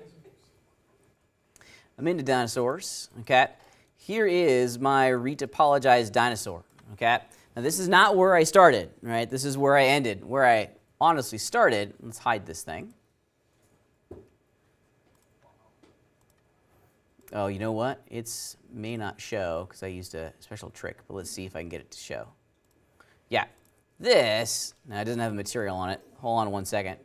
I'm into dinosaurs, okay? Here is my Reat Apology dinosaur, okay? Now this is not where I started, right? This is where I ended. Where I honestly started, let's hide this thing. Oh, you know what? It may not show because I used a special trick, but let's see if I can get it to show. Yeah, this, now it doesn't have a material on it. Hold on one second.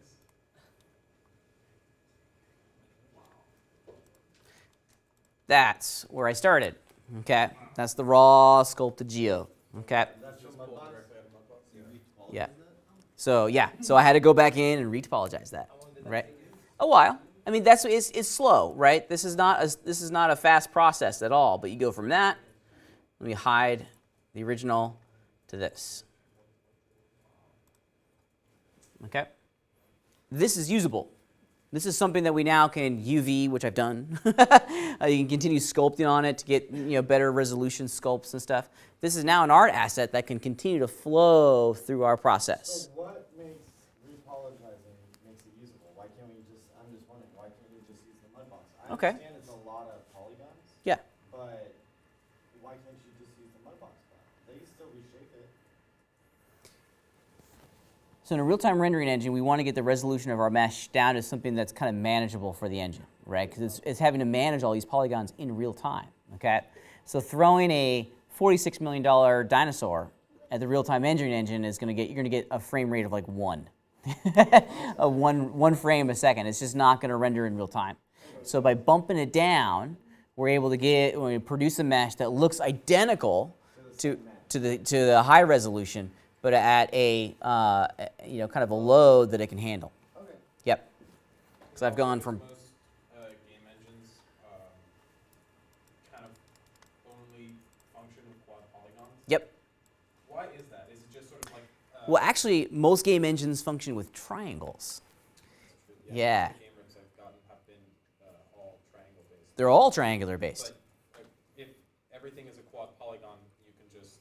That's where I started, okay? That's the raw sculpted geo, okay? Yeah. So I had to go back in and re-topologize that, right? A while. I mean, it's slow, right? This is not a fast process at all. But you go from that. Let me hide the original to this. Okay. This is usable. This is something that we now can UV, which I've done. You can continue sculpting on it to get better resolution sculpts and stuff. This is now an art asset that can continue to flow through our process. So what makes repologizing makes it usable? Why can't we just? I'm just wondering why can't we just use the mudbox? I Okay. understand it's a lot of polygons. Yeah. But why can't you just use the mudbox file? They can still reshape it. So in a real-time rendering engine, we want to get the resolution of our mesh down to something that's kind of manageable for the engine, right? Because it's having to manage all these polygons in real time, okay? So throwing a $46 million dinosaur at the real-time rendering engine is you're going to get a frame rate of like 1. one frame a second. It's just not going to render in real time. So by bumping it down, we're able to produce a mesh that looks identical to the high resolution, but at a kind of a load that it can handle. Okay. Yep. Because I've gone from Most game engines kind of only function with quad polygons. yep. Why is that? Is it just sort of like? Well, actually, most game engines function with triangles. Yeah. The game rigs I've gotten have been all triangle based. They're all triangular based. But if everything is a quad polygon, you can just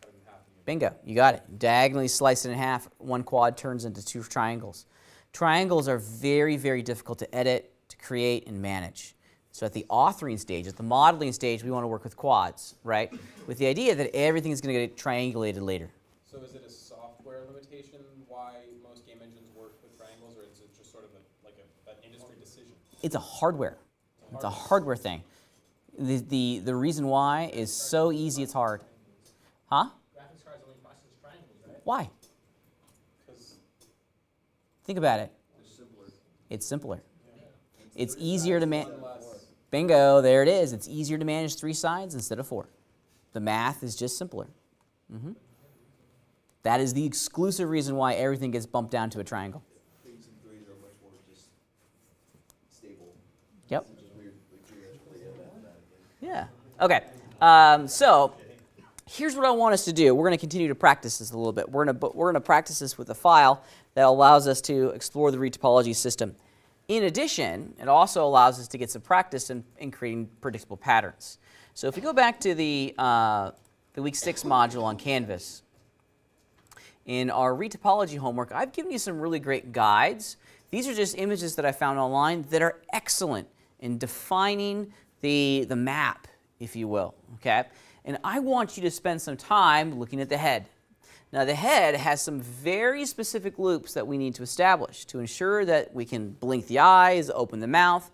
cut it in half. Bingo, you got it. Diagonally slice it in half, one quad turns into 2 triangles. Triangles are very, very difficult to edit, to create, and manage. So at the authoring stage, at the modeling stage, we want to work with quads, right? With the idea that everything is going to get triangulated later. So is it a software limitation why most game engines work with triangles, or is it just sort of an industry decision? It's a hardware. It's a hardware thing. The reason why is so easy it's hard. Huh? Graphics cards only process triangles, right? Why? Because Think about it. It's simpler. It's simpler. It's easier to manage. unless Bingo, there it is. It's easier to manage 3 sides instead of 4. The math is just simpler. That is the exclusive reason why everything gets bumped down to a triangle. Things and threes are much more just stable. Yep. Which is weird. Like, you guys play it mathematically. Yeah. Okay. So here's what I want us to do. We're going to continue to practice this a little bit. We're going to practice this with a file that allows us to explore the Reat Apology system. In addition, it also allows us to get some practice in creating predictable patterns. So if we go back to the week 6 module on Canvas, in our Reat Apology homework, I've given you some really great guides. These are just images that I found online that are excellent in defining the map, if you will. Okay, And I want you to spend some time looking at the head. Now the head has some very specific loops that we need to establish to ensure that we can blink the eyes, open the mouth,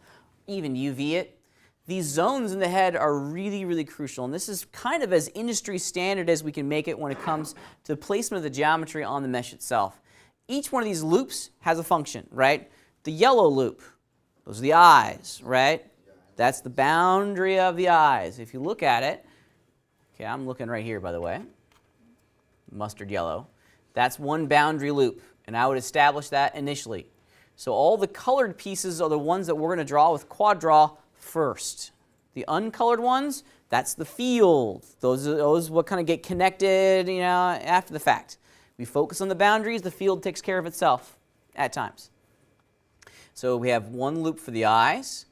even UV it. These zones in the head are really, really crucial, and this is kind of as industry standard as we can make it when it comes to the placement of the geometry on the mesh itself. Each one of these loops has a function, right? The yellow loop, those are the eyes, right? That's the boundary of the eyes. If you look at it, okay, I'm looking right here, by the way, mustard yellow. That's one boundary loop, and I would establish that initially. So all the colored pieces are the ones that we're going to draw with Quadra first. The uncolored ones, that's the field. Those what kind of get connected, you know, after the fact. We focus on the boundaries, the field takes care of itself at times. So we have one loop for the eyes.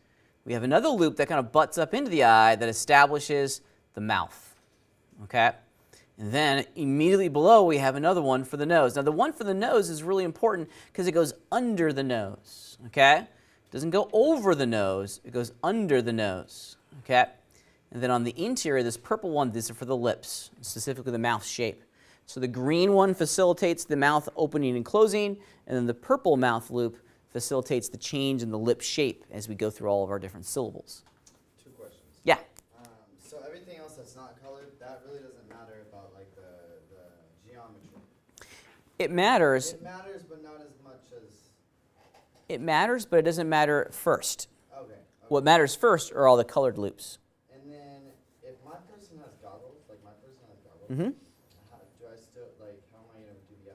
We have another loop that kind of butts up into the eye that establishes the mouth. Okay? And then immediately below we have another one for the nose. Now the one for the nose is really important because it goes under the nose. Okay? It doesn't go over the nose, it goes under the nose. Okay? And then on the interior, this purple one, these are for the lips, specifically the mouth shape. So the green one facilitates the mouth opening and closing, and then the purple mouth loop facilitates the change in the lip shape as we go through all of our different syllables. 2 questions. Yeah. So everything else that's not colored, that really doesn't matter about like the geometry. It matters. It matters, but not as much as. It matters, but it doesn't matter first. Okay. What matters first are all the colored loops. And then if my person has goggles, like my person has goggles, Mm-hmm. do I still like how am I gonna do the eye?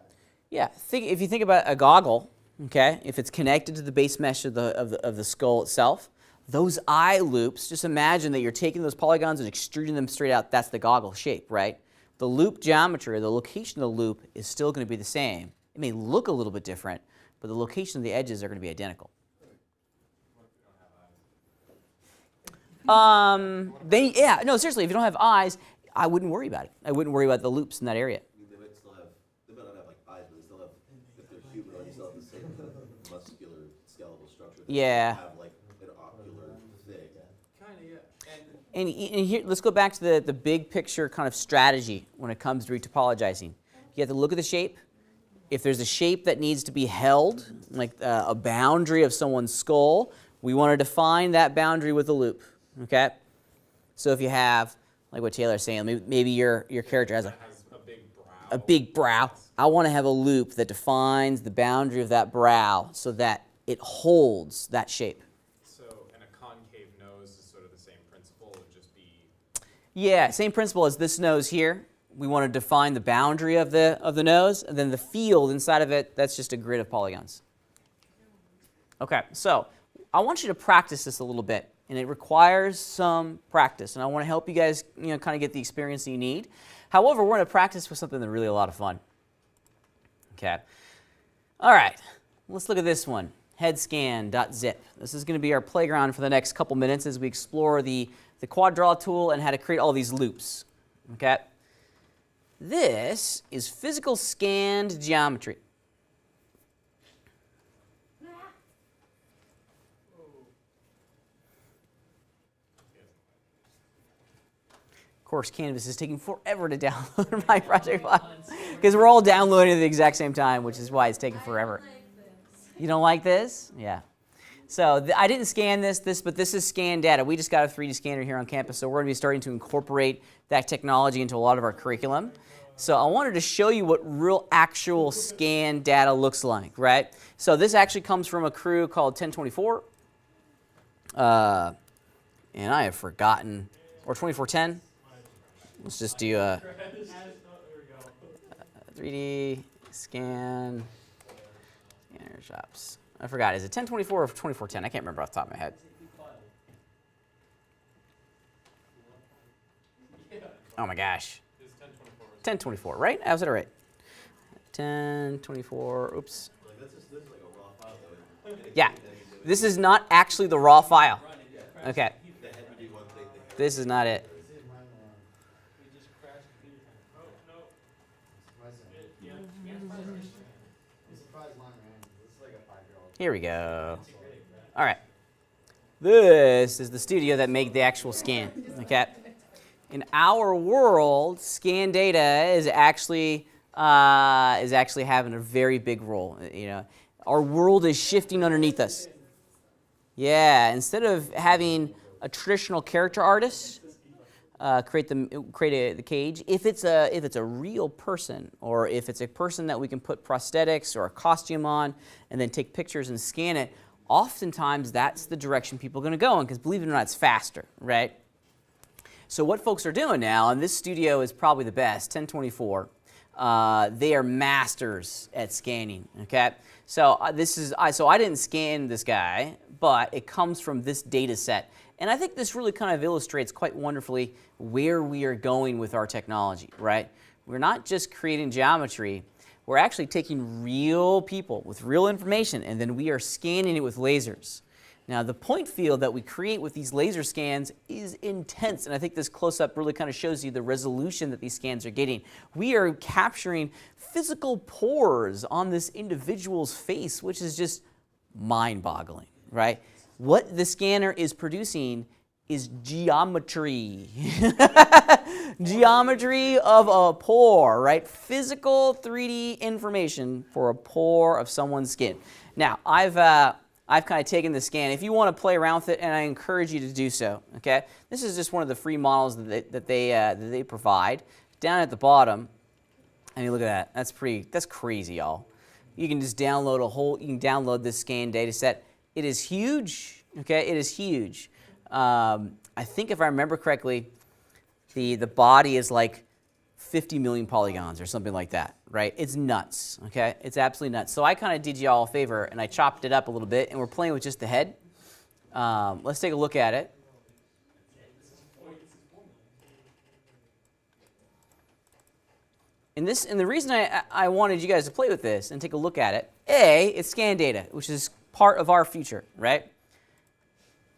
Yeah. If you think about a goggle, okay, if it's connected to the base mesh of the skull itself, those eye loops, just imagine that you're taking those polygons and extruding them straight out. That's the goggle shape, right? The loop geometry, or the location of the loop, is still going to be the same. It may look a little bit different, but the location of the edges are going to be identical. Yeah, no, seriously, if you don't have eyes, I wouldn't worry about it. I wouldn't worry about the loops in that area. They might still have, they might not have like eyes, but they still have, if they're humanoid, they still have the same muscular skeletal structure. They Yeah. have like an ocular thing. Kind of, yeah. And here, let's go back to the big picture kind of strategy when it comes to retopologizing. You have to look at the shape. If there's a shape that needs to be held, like a boundary of someone's skull, we want to define that boundary with a loop. Okay? So if you have, like what Taylor's saying, maybe your character has Has a big brow. a big brow. I want to have a loop that defines the boundary of that brow so that it holds that shape. So, and a concave nose is sort of the same principle. It would just be. Yeah, same principle as this nose here. We want to define the boundary of the nose, and then the field inside of it, that's just a grid of polygons. Okay, so I want you to practice this a little bit, and it requires some practice, and I want to help you guys, kind of get the experience that you need. However, we're going to practice with something that's really a lot of fun. Okay. All right, let's look at this one, headscan.zip. This is going to be our playground for the next couple minutes as we explore the Quadra tool and how to create all these loops. Okay. This is physical scanned geometry. Of course, Canvas is taking forever to download my project file because we're all downloading at the exact same time, which is why it's taking forever. You don't like this? Yeah. So I didn't scan this, but this is scanned data. We just got a 3D scanner here on campus, so we're going to be starting to incorporate that technology into a lot of our curriculum. So I wanted to show you what real actual scanned data looks like, right? So this actually comes from a crew called 1024. And I have forgotten, or 2410. Let's just do a 3D scanner shops. I forgot, is it 1024 or 2410? I can't remember off the top of my head. Oh my gosh. 1024, right? I was it right. 1024, oops. This is like a raw file though. Yeah, this is not actually the raw file. Okay, The head would be one thing. this is not it. Here we go. All right. This is the studio that made the actual scan. Okay. in our world, scan data is actually having a very big role. You know, our world is shifting underneath us. Yeah, instead of having a traditional character artist create the cage, if it's a real person, or if it's a person that we can put prosthetics or a costume on and then take pictures and scan it, oftentimes that's the direction people are going to go in, because believe it or not, it's faster, right? So what folks are doing now, and this studio is probably the best, 1024. They are masters at scanning. Okay, so I didn't scan this guy, but it comes from this data set, and I think this really kind of illustrates quite wonderfully where we are going with our technology. Right? We're not just creating geometry; we're actually taking real people with real information, and then we are scanning it with lasers. Now, the point field that we create with these laser scans is intense, and I think this close-up really kind of shows you the resolution that these scans are getting. We are capturing physical pores on this individual's face, which is just mind-boggling, right? What the scanner is producing is geometry. Geometry of a pore, right? Physical 3D information for a pore of someone's skin. Now, I've kind of taken the scan. If you want to play around with it, and I encourage you to do so, okay? This is just one of the free models that they provide. Down at the bottom, I mean, look at that. That's crazy, y'all. You can just download this scan data set. It is huge, okay? It is huge. I think if I remember correctly, the body is like 50 million polygons or something like that, right? It's nuts, okay? It's absolutely nuts. So I kind of did y'all a favor, and I chopped it up a little bit, and we're playing with just the head. Let's take a look at it. And the reason I wanted you guys to play with this and take a look at it, it's scan data, which is part of our future, right?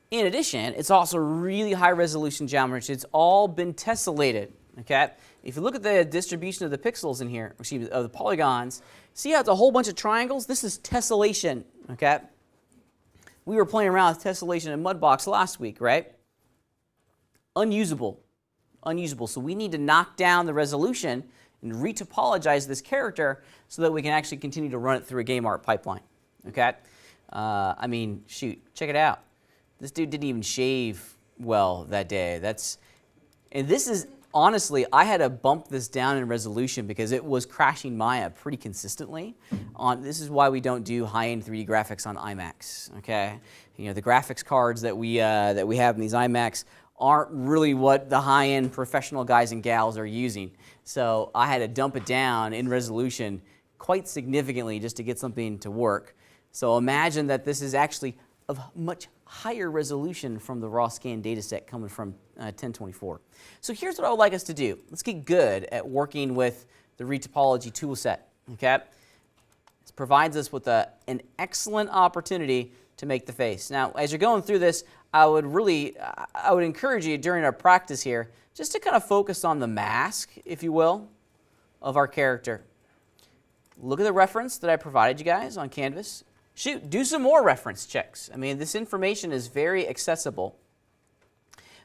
In addition, it's also really high resolution geometry. It's all been tessellated, okay? If you look at the distribution of the pixels in here, excuse me, of the polygons, see how it's a whole bunch of triangles? This is tessellation, okay? We were playing around with tessellation in Mudbox last week, right? Unusable. Unusable. So we need to knock down the resolution and retopologize this character so that we can actually continue to run it through a game art pipeline, okay? I mean, shoot, check it out. This dude didn't even shave well that day. And this is, honestly, I had to bump this down in resolution because it was crashing Maya pretty consistently. This is why we don't do high-end 3D graphics on IMAX. Okay, you know, the graphics cards that we have in these IMAX aren't really what the high-end professional guys and gals are using. So I had to dump it down in resolution quite significantly just to get something to work. So imagine that this is actually of much higher resolution from the raw scan data set coming from 1024. So here's what I would like us to do. Let's get good at working with the Reat Apology tool set. Okay? This provides us with an excellent opportunity to make the face. Now, as you're going through this, I would encourage you during our practice here just to kind of focus on the mask, if you will, of our character. Look at the reference that I provided you guys on Canvas. Shoot, do some more reference checks. I mean, this information is very accessible.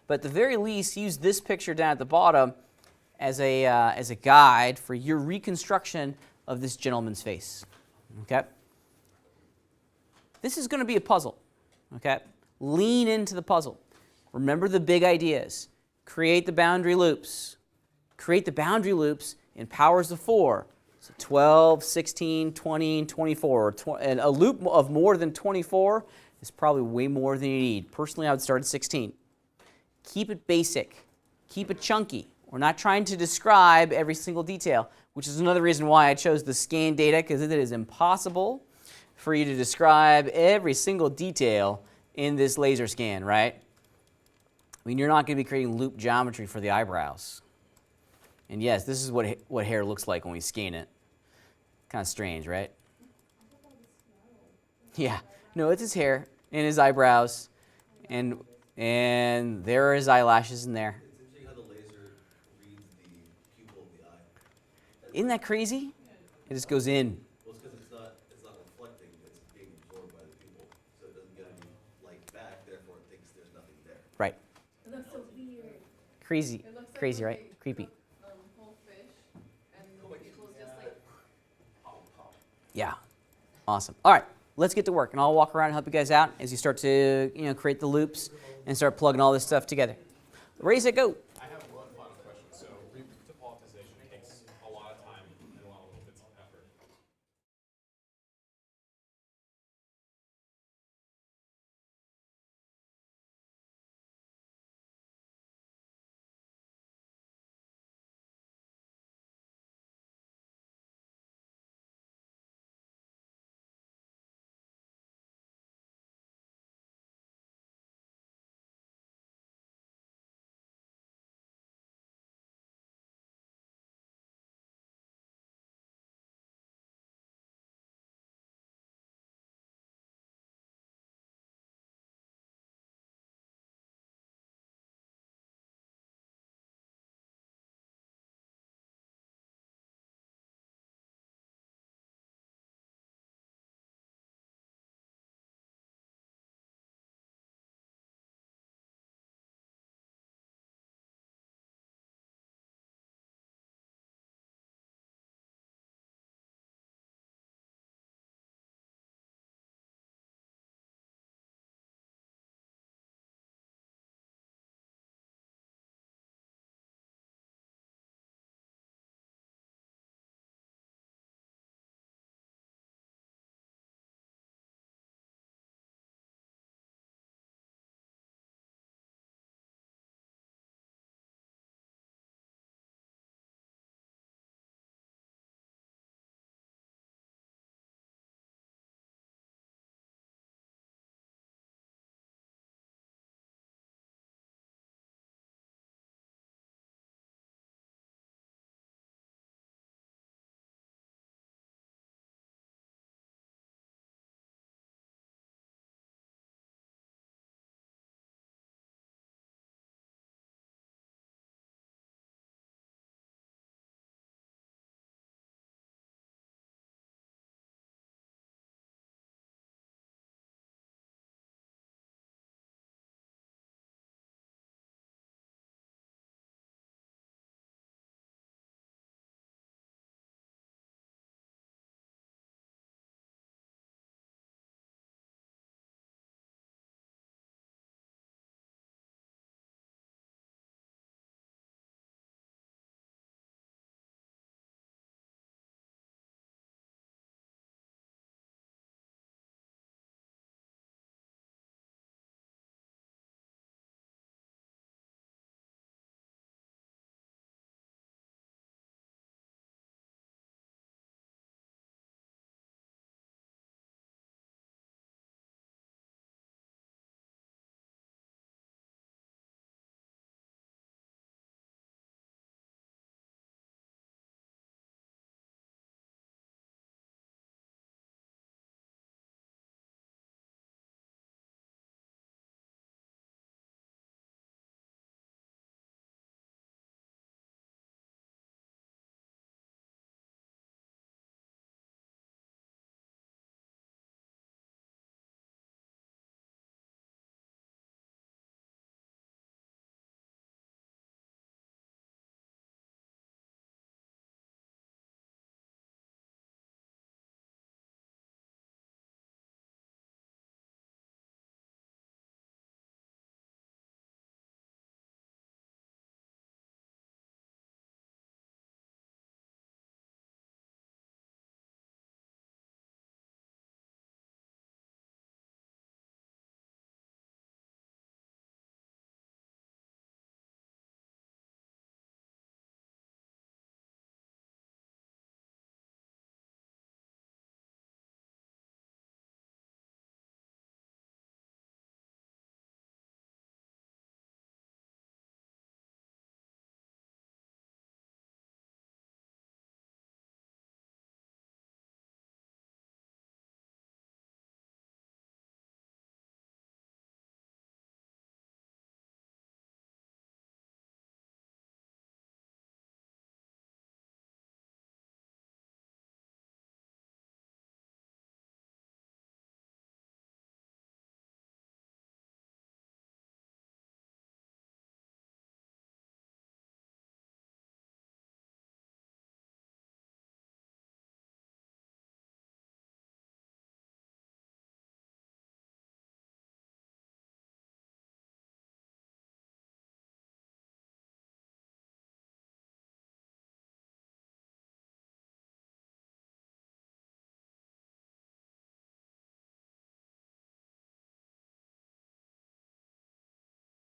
But at the very least, use this picture down at the bottom as a guide for your reconstruction of this gentleman's face. Okay? This is going to be a puzzle. Okay? Lean into the puzzle. Remember the big ideas. Create the boundary loops. Create the boundary loops in powers of 4. So 12, 16, 20, 24. And a loop of more than 24 is probably way more than you need. Personally, I would start at 16. Keep it basic. Keep it chunky. We're not trying to describe every single detail, which is another reason why I chose the scan data, because it is impossible for you to describe every single detail in this laser scan, right? I mean, you're not going to be creating loop geometry for the eyebrows. And yes, this is what hair looks like when we scan it. Kind of strange, right? Yeah. No, it's his hair and his eyebrows, and there are his eyelashes in there. It's interesting how the laser reads the pupil of the eye. Isn't that crazy? It just goes in. Well, it's because it's not reflecting, it's being absorbed by the pupil. So it doesn't get any light back, therefore it thinks there's nothing there. Right. It looks so weird. Crazy. It looks crazy, right? Creepy. Whole fish, and the people's just like, Yeah. Awesome. All right, let's get to work, and I'll walk around and help you guys out as you start to create the loops and start plugging all this stuff together. Ready, set, go.